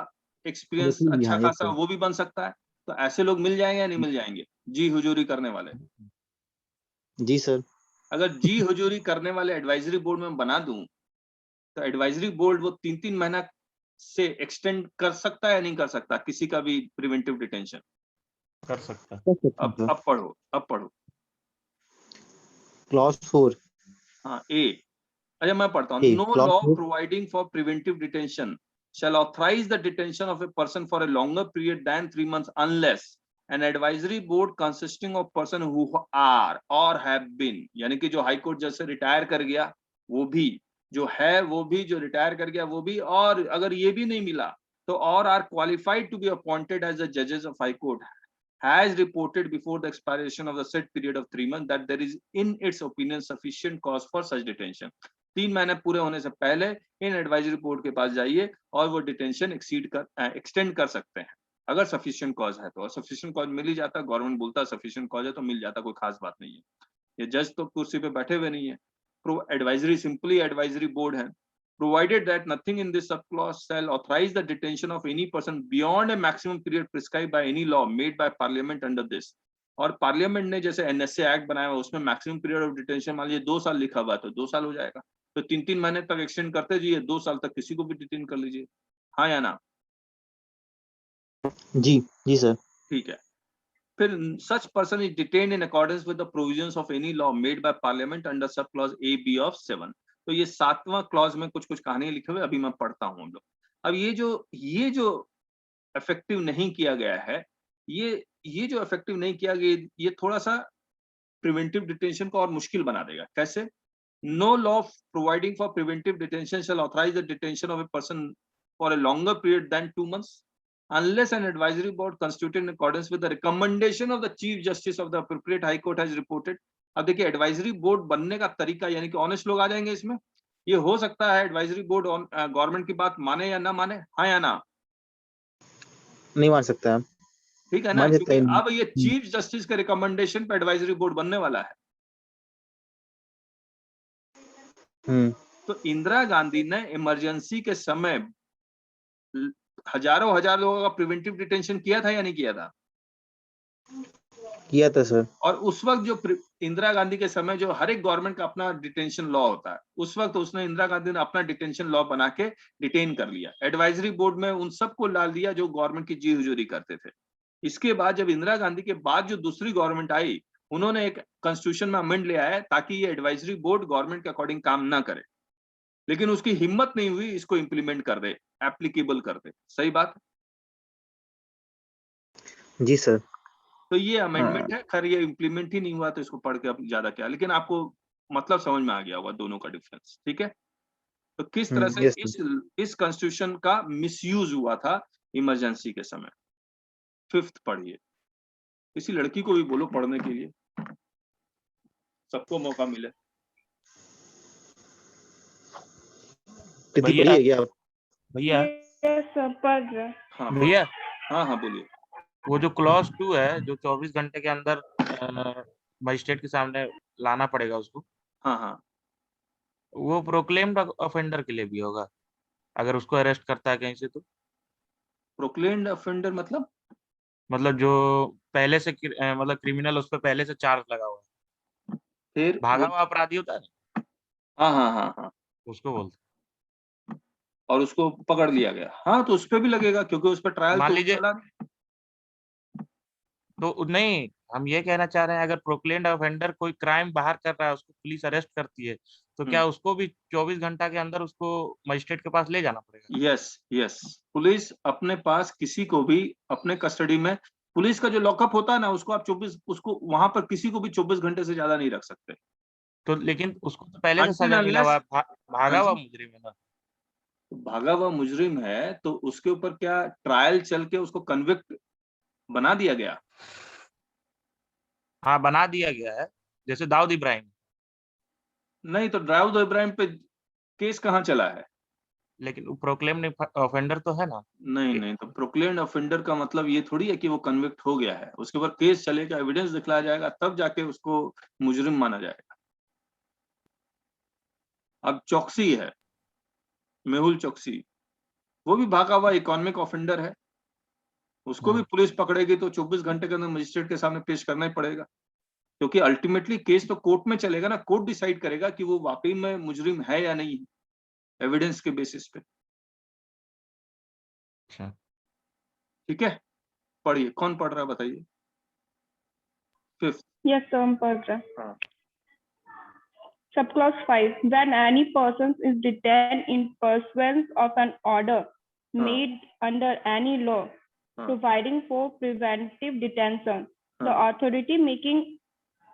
एक्सपीरियंस वकील भी, अच्छा हाँ, yes खासा, sir। वो भी बन सकता है। तो ऐसे लोग मिल जाएंगे या नहीं मिल जाएंगे जी हुजूरी करने वाले? जी सर। अगर जी हुजूरी करने वाले एडवाइजरी बोर्ड में बना दूं तो एडवाइजरी बोर्ड वो 3-3 महीना से एक्सटेंड कर सकता है या नहीं कर सकता किसी का भी प्रिवेंटिव डिटेंशन? कर सकता है। अब पढ़ो क्लॉज 4। हाँ, ए। अच्छा मैं पढ़ता हूँ। ए, no clause law 4। Providing for preventive detention shall authorize the detention of a person for a longer period than 3 months unless an advisory board consisting of person who are or have been, यानी कि जो हाई कोर्ट जज से रिटायर कर गया वो भी, जो है वो भी, जो रिटायर कर गया वो भी, और अगर ये भी नहीं मिला तो और are qualified to be appointed as the जजेस of high court has reported before the expiration of the set period of 3 months that there is in its opinion sufficient cause for such detention। 3 महीने पूरे होने से पहले इन एडवाइजरी बोर्ड के पास जाइए और वो डिटेंशन एक्सटेंड कर सकते हैं अगर सफिशिएंट कॉज है तो। और सफिशिएंट कॉज मिल ही जाता है, गवर्नमेंट बोलता है सफिशिएंट कॉज है तो मिल जाता, कोई खास बात नहीं है। ये जज तो कुर्सी पे बैठे हुए नहीं है, एडवाइजरी सिंपली एडवाइजरी बोर्ड है। Provided that nothing in this subclause shall authorize the detention of any person beyond a maximum period prescribed by any law made by parliament under this। और पार्लियामेंट ने जैसे एनएसए एक्ट बनाया हुआ उसमें मैक्सिमम पीरियड ऑफ डिटेंशन मान लीजिए 2 साल लिखा हुआ है तो 2 साल हो जाएगा। तो 3-3 महीने तक एक्सटेंड करते जाइए, 2 साल तक किसी को भी डिटेन कर लीजिए। हाँ या ना? जी जी सर। ठीक है। फिर such person is detained in accordance with the provisions of any law made by parliament under sub clause A B of 7। तो ये 7वां क्लॉज में कुछ कुछ कहानी लिखे हुए अभी मैं पढ़ता हूं हम लोग। अब ये जो इफेक्टिव नहीं किया गया है, ये जो इफेक्टिव नहीं किया गया, ये थोड़ा सा प्रिवेंटिव डिटेंशन को और मुश्किल बना देगा। कैसे? No law providing for preventive detention shall authorise the detention of a person for a longer period than 2 months unless an advisory board constituted in accordance with the recommendation of the chief justice of the appropriate high court has reported। अब देखिए एडवाइजरी बोर्ड बनने का तरीका, यानी कि ऑनेस्ट लोग आ जाएंगे इसमें। ये हो सकता है एडवाइजरी बोर्ड गवर्नमेंट की बात माने या ना माने, हाँ या ना? नहीं मान सकता। ठीक है ना, मान सकता क्योंकि है। अब ये चीफ जस्टिस के रिकमेंडेशन पे एडवाइजरी बोर्ड बनने वाला है। तो इंदिरा गांधी ने इमरजेंसी के समय हजारों लोगों का प्रिवेंटिव डिटेंशन किया था या नहीं किया था? किया था सर। और उस वक्त जो इंदिरा गांधी के समय जो हर एक गवर्नमेंट का अपना डिटेंशन लॉ होता है, उस वक्त उसने इंदिरा गांधी ने अपना डिटेंशन लॉ बना के डिटेन कर लिया। एडवाइजरी बोर्ड में उन सबको डाल दिया जो गवर्नमेंट की जी हुजूरी करते थे। इसके बाद जब इंदिरा गांधी के बाद जो दूसरी गवर्नमेंट आई, उन्होंने एक कॉन्स्टिट्यूशन में अमेंड ले आया ताकि ये एडवाइजरी बोर्ड गवर्नमेंट के अकॉर्डिंग काम ना करे, लेकिन उसकी हिम्मत नहीं हुई इसको इंप्लीमेंट कर दे, एप्लीकेबल कर दे। सही बात? जी सर। तो ये अमेंडमेंट है, खैर ये इंप्लीमेंट ही नहीं हुआ तो इसको पढ़ के अब ज्यादा क्या, लेकिन आपको मतलब समझ में आ गया होगा दोनों का डिफरेंस। ठीक है, तो किस तरह से yes, इस कॉन्स्टिट्यूशन का मिसयूज हुआ था इमरजेंसी के समय। 5th पढ़िए, किसी लड़की को भी बोलो पढ़ने के लिए, सबको मौका मिले। कृति भैया पढ़िए क्या आप? भैया यस सर पढ़ रहे हैं। हाँ भैया हाँ हाँ बोलिए। वो जो क्लॉज 2 है, जो 24 घंटे के अंदर मजिस्ट्रेट के सामने लाना पड़ेगा उसको, हाँ हाँ वो प्रोक्लेम्ड ऑफेंडर के लिए भी होगा अगर उसको अरेस्ट करता है कहीं से तो? प्रोक्लेम्ड ऑफेंडर मतलब जो पहले से मतलब क्रिमिनल, उस पर पहले से चार्ज लगा हुआ है, फिर भागा वो हुआ अपराधी होता है ना, हाँ हाँ हाँ हाँ उसको बोलते और उसको पकड़ लिया गया। हाँ तो उस पे भी लगेगा क्योंकि उस पर हैं। ट्रायल मान तो लीजिए, चला नहीं। तो नहीं, हम ये कहना चाह रहे हैं अगर प्रोक्लेम्ड ऑफेंडर कोई क्राइम बाहर कर रहा है, उसको पुलिस अरेस्ट करती है, तो क्या उसको भी 24 घंटा के अंदर उसको मजिस्ट्रेट के पास ले जाना पड़ेगा? यस यस, पुलिस अपने पास किसी को भी अपने कस्टडी में, पुलिस का जो लॉकअप होता है ना, उसको आप 24, उसको वहां पर किसी को भी 24 घंटे से ज्यादा नहीं रख सकते। तो लेकिन उसको तो पहले से अनटिल सजा मिला हुआ अनलेस, है, भागा हुआ मुजरिम है ना। भागा हुआ मुजरिम है तो उसके ऊपर क्या ट्रायल चल के उसको कन्विक्ट बना दिया गया? हाँ, बना दिया गया है, जैसे दाऊद इब्राहिम। नहीं तो दाऊद इब्राहिम पे केस कहाँ चला है? लेकिन वो प्रोक्लेम्ड ऑफेंडर तो है ना। नहीं नहीं, तो प्रोक्लेम्ड ऑफेंडर का मतलब ये थोड़ी है कि वो कन्विक्ट हो गया है, उसके ऊपर केस चलेगा, एविडेंस दिखलाया जाएगा, तब जाके उसको मुजरिम माना जाएगा। अब चौकसी है, मेहुल चौकसी, वो भी भागा हुआ इकोनॉमिक ऑफेंडर है, उसको भी पुलिस पकड़ेगी तो 24 घंटे के अंदर मजिस्ट्रेट के सामने पेश करना ही पड़ेगा, क्योंकि अल्टीमेटली केस तो कोर्ट में चलेगा ना, कोर्ट डिसाइड करेगा कि वो वाकई में मुजरिम है या नहीं, एविडेंस के बेसिस पे। अच्छा, ठीक है, पढ़िए, कौन पढ़ रहा है बताइए? फिफ्थ। यस सर हम पढ़ रहे हैं। हाँ Subclause 5. When any person is detained in pursuance of an order made under any law providing for preventive detention, the authority making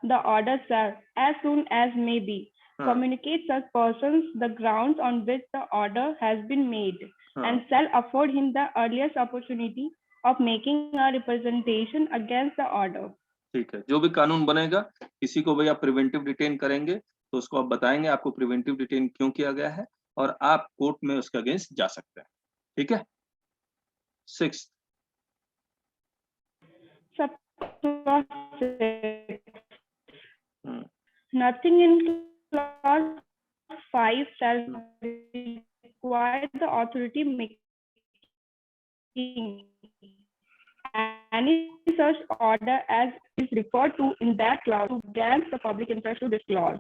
the order shall, as soon as may be, communicate such persons the grounds on which the order has been made, and shall afford him the earliest opportunity of making a representation against the order. ठीक है, जो भी कानून बनेगा, किसी को भैया प्रिवेंटिव डिटेन करेंगे तो उसको आप बताएंगे आपको प्रिवेंटिव डिटेन क्यों किया गया है और आप कोर्ट में उसके अगेंस्ट जा सकते हैं। ठीक है। 6th। Subclause 6. Nothing in clause 5 shall require the authority making any such order as is referred to in that clause against the public interest to this clause.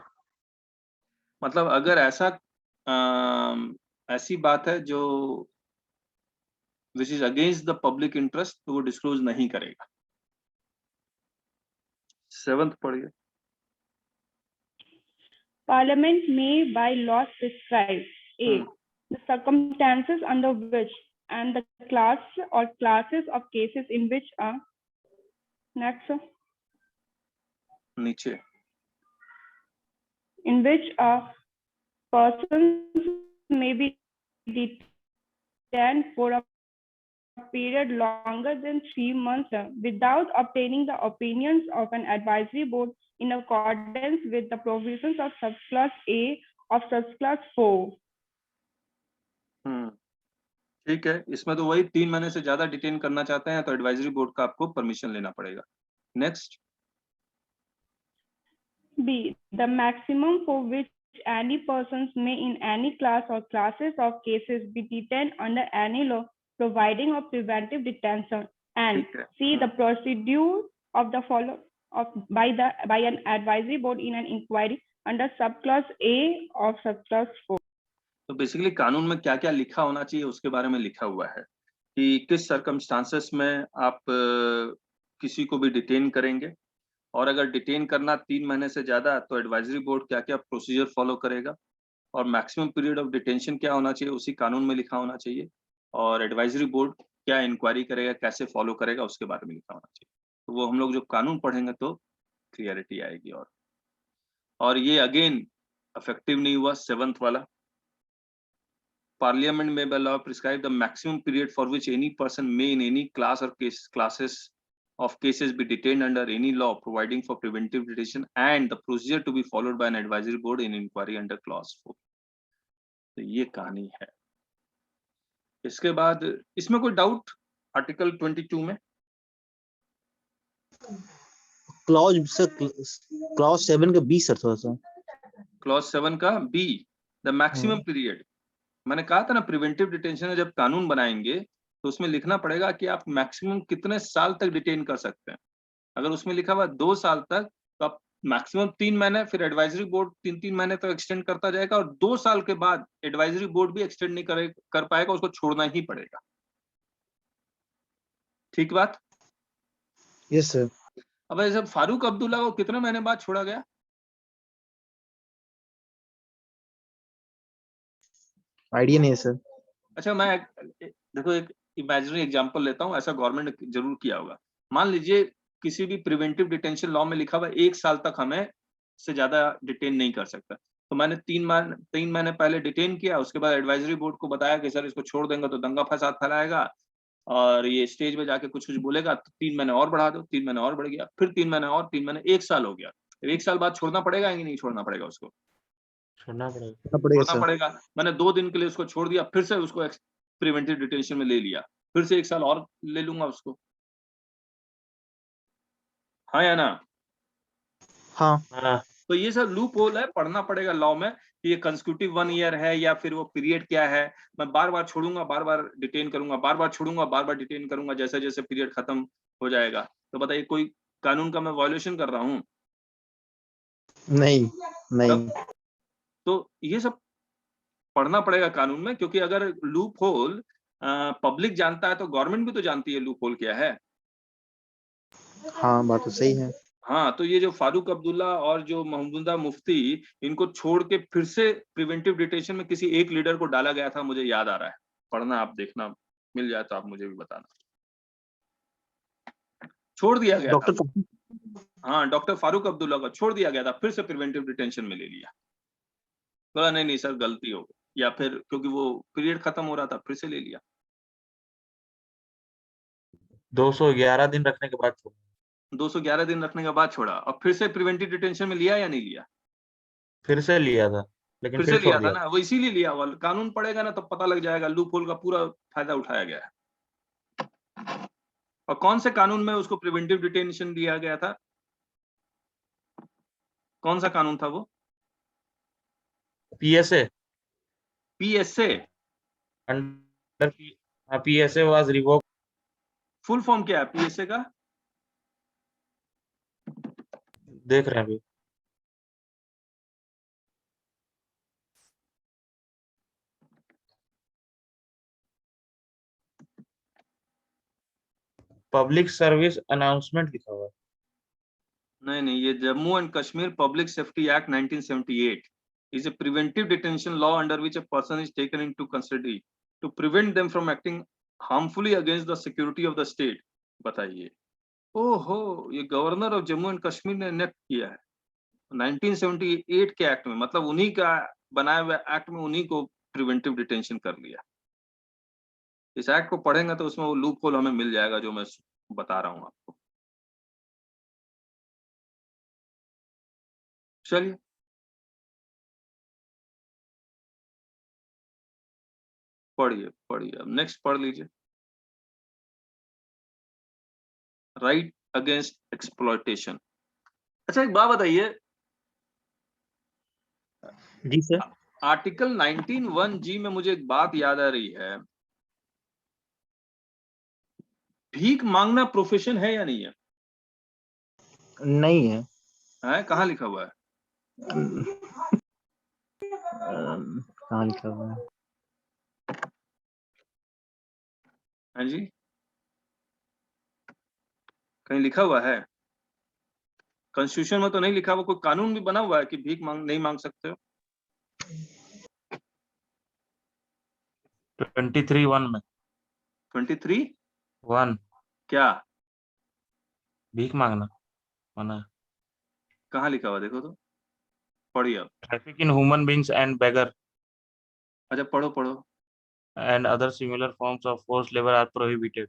मतलब अगर ऐसा ऐसी बात है जो which is against the public interest तो वो डिस्क्लोज नहीं करेगा। 7th पढ़िए। Parliament may by law prescribe a the circumstances under which and the class or classes of cases in which are next नीचे in which a persons may be detained for a period longer than 3 months without obtaining the opinions of an advisory board in accordance with the provisions of subclause A of subclause 4. ठीक है, इसमें तो वही 3 महीने से ज्यादा डिटेन करना चाहते हैं तो एडवाइजरी बोर्ड का आपको परमिशन लेना पड़ेगा। Next. B. The maximum for which any persons may in any class or classes of cases be detained under any law providing of preventive detention, and C. The procedure of the follow of by an advisory board in an inquiry under subclause A of subclause 4. तो बेसिकली कानून में क्या क्या लिखा होना चाहिए उसके बारे में लिखा हुआ है कि किस सर्कमस्टांसेस में आप किसी को भी डिटेन करेंगे और अगर डिटेन करना 3 महीने से ज्यादा तो एडवाइजरी बोर्ड क्या क्या प्रोसीजर फॉलो करेगा और मैक्सिमम पीरियड ऑफ डिटेंशन क्या होना चाहिए उसी कानून में लिखा होना चाहिए और एडवाइजरी बोर्ड क्या इंक्वायरी करेगा, कैसे फॉलो करेगा, उसके बारे में लिखा होना चाहिए। तो वो हम लोग जो कानून पढ़ेंगे तो क्लियरिटी आएगी। और ये अगेन इफेक्टिव नहीं हुआ 7th वाला। Parliament may by law prescribe the maximum period for which any person may in any class or classes of cases be detained under any law providing for preventive detention and the procedure to be followed by an advisory board in inquiry under clause 4. तो ये कहानी है। इसके बाद इसमें कोई डाउट आर्टिकल 22 में? क्लॉज सर, क्लॉज 7 का बी सर थोड़ा सा। क्लॉज 7 का बी, द मैक्सिमम पीरियड। मैंने कहा था ना, प्रिवेंटिव डिटेंशन में जब कानून बनाएंगे तो उसमें लिखना पड़ेगा कि आप मैक्सिमम कितने साल तक डिटेन कर सकते हैं। अगर उसमें लिखा हुआ 2 साल तक, तो आप मैक्सिमम 3 महीने, फिर एडवाइजरी बोर्ड 3-3 महीने तक एक्सटेंड करता जाएगा, और 2 साल के बाद एडवाइजरी बोर्ड भी एक्सटेंड नहीं कर पाएगा, उसको छोड़ना ही पड़ेगा। ठीक बात? Yes sir. अब ऐसे फारूक अब्दुल्ला को कितने महीने बाद छोड़ा गया? आइडिया नहीं है सर। अच्छा, मैं देखो एक इमेजिनरी एग्जांपल लेता हूँ, ऐसा गवर्नमेंट ने जरूर किया होगा। मान लीजिए किसी भी प्रिवेंटिव डिटेंशन लॉ में लिखा हुआ 1 साल तक हमें से ज्यादा डिटेन नहीं कर सकता, तो मैंने 3 महीने पहले डिटेन किया, उसके बाद एडवाइजरी बोर्ड को बताया कि सर इसको छोड़ देंगे तो दंगा फसाद फैलाएगा और ये स्टेज पे जाके कुछ बोलेगा, तो 3 महीने और बढ़ा दो, 3 महीने और बढ़ गया, फिर 3 महीने और, 3 महीने, 1 साल हो गया। 1 साल बाद छोड़ना पड़ेगा कि नहीं छोड़ना पड़ेगा? उसको छोड़ना पड़ेगा। पड़ेगा छोड़ना सर। पड़ेगा। मैंने 2 दिन के लिए उसको छोड़ दिया, फिर से उसको प्रिवेंटिव डिटेंशन में ले लिया, फिर से 1 साल और ले लूंगा उसको। हाँ या ना? हाँ। हाँ, तो ये सब लूप होल है, पढ़ना पड़ेगा लॉ में कि ये कंसेक्यूटिव 1 ईयर है या फिर वो पीरियड क्या है। मैं बार बार छोड़ूंगा, बार बार डिटेन करूंगा, बार बार छोड़ूंगा, बार बार डिटेन करूंगा, जैसे जैसे पीरियड खत्म हो जाएगा। तो बताइए, कोई कानून का मैं वायोलेशन कर रहा हूँ? नहीं नहीं। तो ये सब पढ़ना पड़ेगा कानून में, क्योंकि अगर लूप होल पब्लिक जानता है तो गवर्नमेंट भी तो जानती है लूप होल क्या है। हाँ, बात तो सही है। हाँ, तो ये जो फारूक अब्दुल्ला और जो महमूदा मुफ्ती, इनको छोड़ के फिर से प्रिवेंटिव डिटेंशन में किसी एक लीडर को डाला गया था, मुझे याद आ रहा है। पढ़ना, आप देखना, मिल जाए तो आप मुझे भी बताना। छोड़ दिया गया था। डॉक्टर हाँ, डॉक्टर फारूक अब्दुल्ला को छोड़ दिया गया था, फिर से प्रिवेंटिव डिटेंशन में ले लिया। बोला नहीं नहीं सर गलती हो गई, या फिर क्योंकि वो पीरियड खत्म हो रहा था फिर से ले लिया। 211 दिन रखने के बाद छोड़ा। 211 दिन रखने के बाद छोड़ा, और फिर से प्रिवेंटिव डिटेंशन में लिया या नहीं लिया? फिर से लिया था, लेकिन फिर से फिर छोड़ लिया था दिया। ना, वो इसीलिए लिया हुआ। कानून पढ़ेगा ना तो पता लग जाएगा, लूप होल का पूरा फायदा उठाया गया है। और कौन से कानून में उसको प्रिवेंटिव डिटेंशन दिया गया था? कौन सा कानून था वो? PSA PSA. Under PSA was revoked. Full form क्या है पीएसए का? देख रहे हैं अभी। पब्लिक सर्विस अनाउंसमेंट लिखा हुआ है। नहीं, ये Jammu and Kashmir public safety act 1978 is a preventive detention law under which a person is taken into custody to prevent them from acting harmfully against the security of the state। बताइए, ओहो, ये governor of Jammu and Kashmir ने इनेक्ट किया है 1978 के एक्ट में, मतलब उन्हीं का बनाया हुआ एक्ट में उन्हीं को प्रिवेंटिव डिटेंशन कर लिया। इस एक्ट को पढ़ेंगे तो उसमें वो लूप होल हमें मिल जाएगा जो मैं बता रहा हूं आपको। चलिए, पढ़िए पढ़िए, अब नेक्स्ट पढ़ लीजिए। Right against exploitation. अच्छा, एक बात बताइए, जी सर। आर्टिकल 19(1)(g) में मुझे एक बात याद आ रही है, भीख मांगना प्रोफेशन है या नहीं है? नहीं है। है? कहाँ लिखा हुआ है? कहाँ लिखा हुआ है? हाँ जी, कहीं लिखा हुआ है? कॉन्स्टिट्यूशन में तो नहीं लिखा हुआ, कोई कानून भी बना हुआ है कि भीख नहीं मांग सकते हो? 23(1) में 23(1) क्या? भीख मांगना मना है। कहाँ लिखा हुआ देखो तो, पढ़िए अब। Traffic in human beings and beggar अच्छा, पढ़ो पढ़ो। and other similar forms of forced labor are prohibited,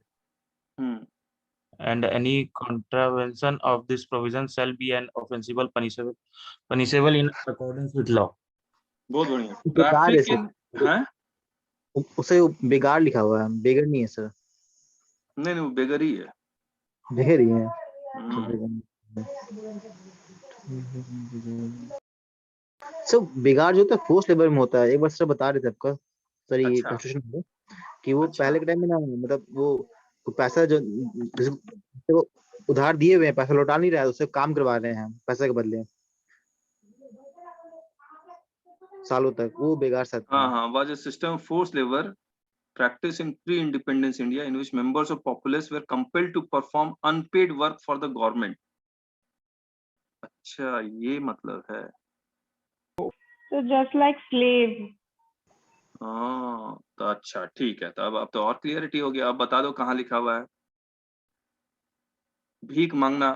and any contravention of this provision shall be an offensible punishable in accordance with law। बहुत बढ़िया। प्रकार है ट्रैफिक इन हैं? उसे बेगार लिखा हुआ है, बेगर नहीं है सर, नहीं नहीं, वो बेगर ही है। बेगर ही है। हम्म, सर बेगार जो होता है फोर्स लेबर में होता है, एक बार सर बता रहे थे आपका सर, ये अच्छा कंस्टिट्यूशन में कि वो अच्छा पहले के टाइम में ना, मतलब वो पैसा जो जैसे वो उधार दिए हुए हैं, पैसा लौटा नहीं रहा है, उससे काम करवा रहे हैं पैसे के बदले सालों तक, वो बेगार सकते हाँ हैं। हाँ, was a system of forced labor practice in pre-independence India in which members of populace were compelled to perform unpaid work for the government. अच्छा, ये मतलब है। So just like slave. हाँ, तो अच्छा ठीक है, तो अब तो और क्लियरिटी हो गया। अब बता दो कहाँ लिखा हुआ है भीख मांगना।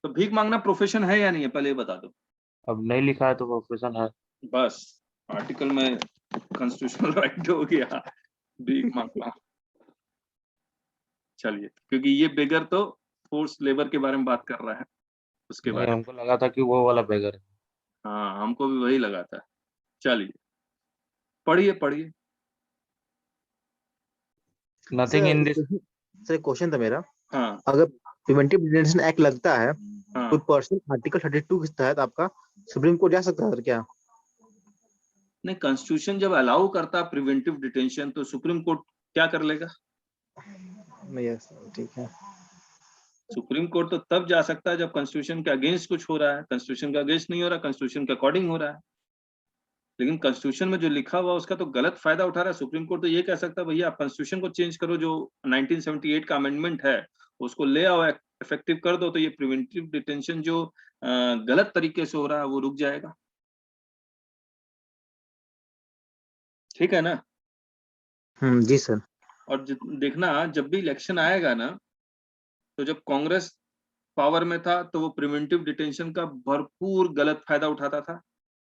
तो भीख मांगना प्रोफेशन है या नहीं है, पहले ये बता दो। अब नहीं लिखा है तो प्रोफेशन है। बस आर्टिकल में कॉन्स्टिट्यूशनल राइट हो गया भीख मांगना। चलिए, क्योंकि ये बेगर तो फोर्स लेबर के बारे में बात कर रहा है, उसके नहीं, बारे में। हमको लगा था कि वो वाला बेगर है। हाँ, हमको भी वही लगा था। चलिए, पढ़िए पढ़िए। Nothing in this. Sir question था मेरा, हाँ अगर प्रिवेंटिव डिटेंशन एक्ट लगता है, हाँ, कोई पर्सन आर्टिकल 32 के तहत आपका सुप्रीम कोर्ट जा सकता है सर क्या? नहीं, कॉन्स्टिट्यूशन जब अलाउ करता है प्रिवेंटिव डिटेंशन, तो सुप्रीम कोर्ट क्या कर लेगा? यस ठीक है। सुप्रीम कोर्ट तो तब जा सकता है जब कॉन्स्टिट्यूशन के अगेंस्ट कुछ हो रहा है। कॉन्स्टिट्यूशन के अगेंस्ट नहीं हो रहा, कॉन्स्टिट्यूशन के अकॉर्डिंग हो रहा है। लेकिन कॉन्स्टिट्यूशन में जो लिखा हुआ उसका तो गलत फायदा उठा रहा है सुप्रीम कोर्ट। तो ये कह सकता है भैया आप कॉन्स्टिट्यूशन को चेंज करो, जो 1978 का अमेंडमेंट है उसको ले आओ, इफेक्टिव कर दो, तो ये प्रिवेंटिव डिटेंशन जो गलत तरीके से हो रहा है वो रुक जाएगा। ठीक है ना? जी सर। और देखना, जब भी इलेक्शन आएगा ना, तो जब कांग्रेस पावर में था तो वो प्रिवेंटिव डिटेंशन का भरपूर गलत फायदा उठाता था।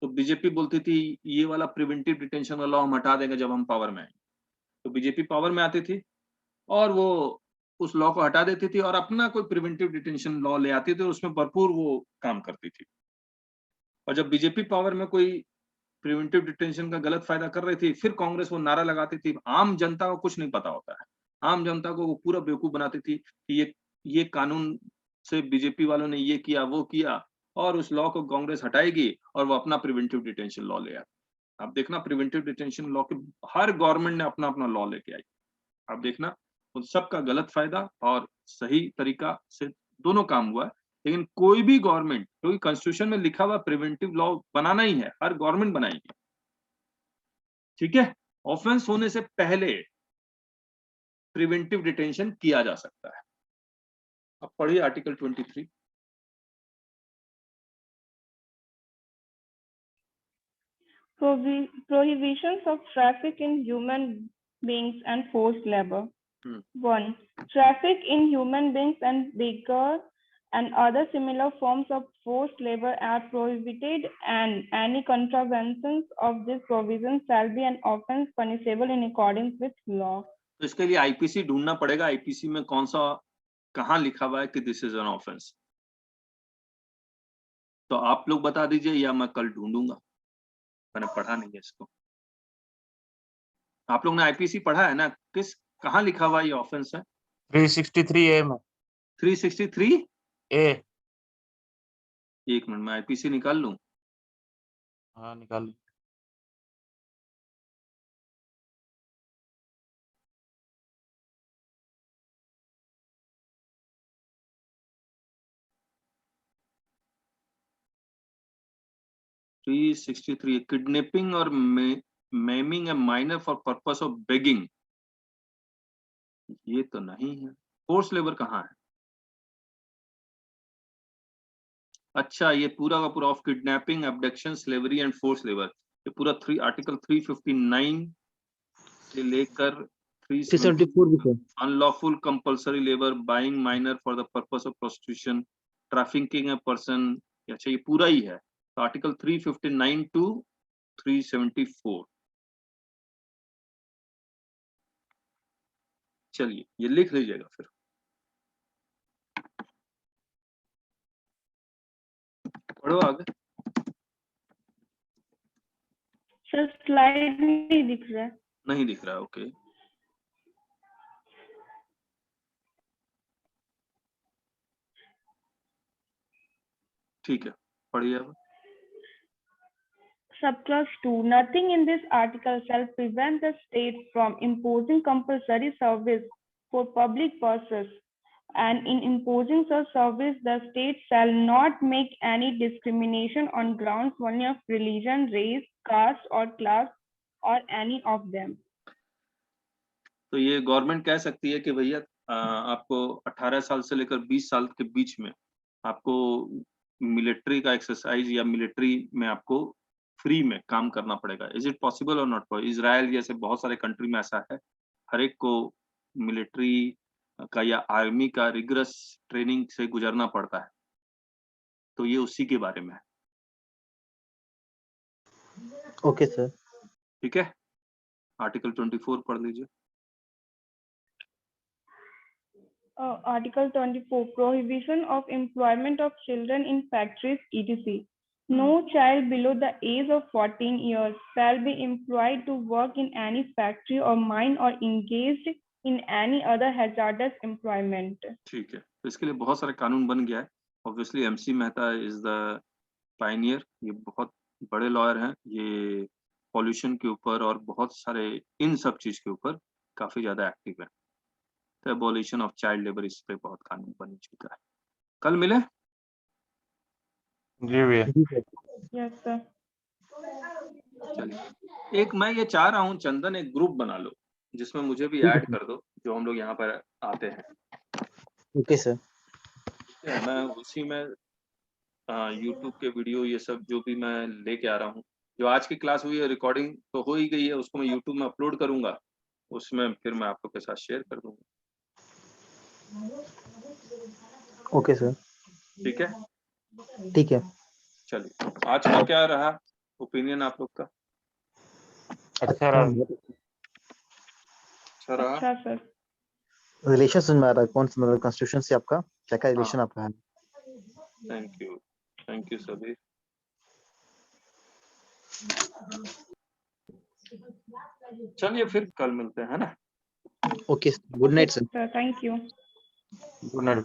तो बीजेपी बोलती थी ये वाला प्रिवेंटिव डिटेंशन का लॉ हम हटा देंगे जब हम पावर में आए। तो बीजेपी पावर में आती थी और वो उस लॉ को हटा देती थी और अपना कोई प्रिवेंटिव डिटेंशन लॉ ले आती थी और उसमें भरपूर वो काम करती थी। और जब बीजेपी पावर में कोई प्रिवेंटिव डिटेंशन का गलत फायदा कर रही थी, फिर कांग्रेस वो नारा लगाती थी। आम जनता को कुछ नहीं पता होता है, आम जनता को वो पूरा बेवकूफ बनाती थी कि ये कानून से बीजेपी वालों ने ये किया वो किया, और उस लॉ को कांग्रेस हटाएगी और वो अपना प्रिवेंटिव डिटेंशन लॉ ले आए। आप देखना, प्रिवेंटिव डिटेंशन लॉ के हर गवर्नमेंट ने अपना अपना लॉ लेके आई। आप देखना, उन सबका गलत फायदा और सही तरीका से दोनों काम हुआ है। लेकिन कोई भी गवर्नमेंट, क्योंकि कॉन्स्टिट्यूशन में लिखा हुआ प्रिवेंटिव लॉ बनाना ही है, हर गवर्नमेंट बनाएगी। ठीक है, ऑफेंस होने से पहले प्रिवेंटिव डिटेंशन किया जा सकता है। अब पढ़िए article 23। Prohibitions of traffic in human beings and forced labor. Hmm. 1. Traffic in human beings and beggars and other similar forms of forced labor are prohibited, and any contraventions of this provision shall be an offense punishable in accordance with law. तो इसके लिए आईपीसी ढूंढना पड़ेगा, आईपीसी में कौन सा कहाँ लिखा हुआ है कि दिस इज एन ऑफेंस। तो आप लोग बता दीजिए या मैं कल ढूंढूंगा, मैंने पढ़ा नहीं है इसको। आप लोग ने आईपीसी पढ़ा है ना, किस कहाँ लिखा हुआ ये ऑफेंस है? 363A में 363 ए। एक मिनट में आईपीसी निकाल लूं। हाँ निकाल। थ्री 363 किडनैपिंग और maiming a minor for purpose of begging, ये तो नहीं है। फोर्स लेबर कहाँ है? अच्छा, ये पूरा का पूरा of kidnapping, abduction, slavery and force labour, ये पूरा आर्टिकल 359 से लेकर 374 भी sir. Unlawful compulsory labour, buying minor for the purpose of prostitution, trafficking a person. अच्छा, ये पूरा ही है। तो आर्टिकल 359 टू 374। चलिए, ये लिख लीजिएगा फिर। पढ़ो आगे। सर स्लाइड नहीं दिख रहा है। नहीं दिख रहा है, ओके। ठीक है, पढ़िए अब। Subclause 2. Nothing in this article shall prevent the state from imposing compulsory service for public purposes, and in imposing such service, the state shall not make any discrimination on grounds only of religion, race, caste, or class, or any of them. तो ये गवर्नमेंट कह सकती है कि भैया आपको 18 साल से लेकर 20 साल के बीच में आपको मिलिट्री का एक्सरसाइज या मिलिट्री में आपको फ्री में काम करना पड़ेगा। इज इट पॉसिबल और नॉट? इजराइल जैसे बहुत सारे कंट्री में ऐसा है, हर एक को मिलिट्री का या आर्मी का रिगरस ट्रेनिंग से गुजरना पड़ता है। तो ये उसी के बारे में है। Okay sir. ठीक है, आर्टिकल 24 पढ़ लीजिए। Article 24. Prohibition of employment of children in factories, etc. No child below the age of 14 years shall be employed to work in any factory or mine or engaged in any other hazardous employment. ठीक है, तो इसके लिए बहुत सारे कानून बन गया है। Obviously MC Mehta is the Pioneer, ये बहुत बड़े लॉयर हैं, ये पॉल्यूशन के ऊपर और बहुत सारे इन सब चीज के ऊपर काफी ज्यादा एक्टिव है। तो एबॉलिशन ऑफ चाइल्ड लेबर, इस पे बहुत कानून बन चुका है। कल मिले। जी भैया। Yes, sir. चलिए, एक मैं ये चाह रहा हूँ चंदन, एक ग्रुप बना लो जिसमें मुझे भी ऐड कर दो, जो हम लोग यहाँ पर आते हैं। Okay sir. मैं उसी में YouTube के वीडियो ये सब जो भी मैं लेके आ रहा हूँ, जो आज की क्लास हुई है रिकॉर्डिंग तो हो ही गई है, उसको मैं YouTube में अपलोड करूंगा, उसमें फिर मैं आप लोग के साथ शेयर कर दूंगा। Okay sir. ठीक है, ठीक है। चलिए आज का क्या रहा ओपिनियन आप लोग का? अच्छा रहा। अच्छा रहा। अच्छा सर। रिलेशन समझ में आ रहा है, कौन सा मतलब कॉन्स्टिट्यूशन से आपका क्या क्या रिलेशन आपका है? थैंक यू सभी। चलिए फिर कल मिलते हैं, है ना? Okay, good night sir. Sir, thank you. Good night.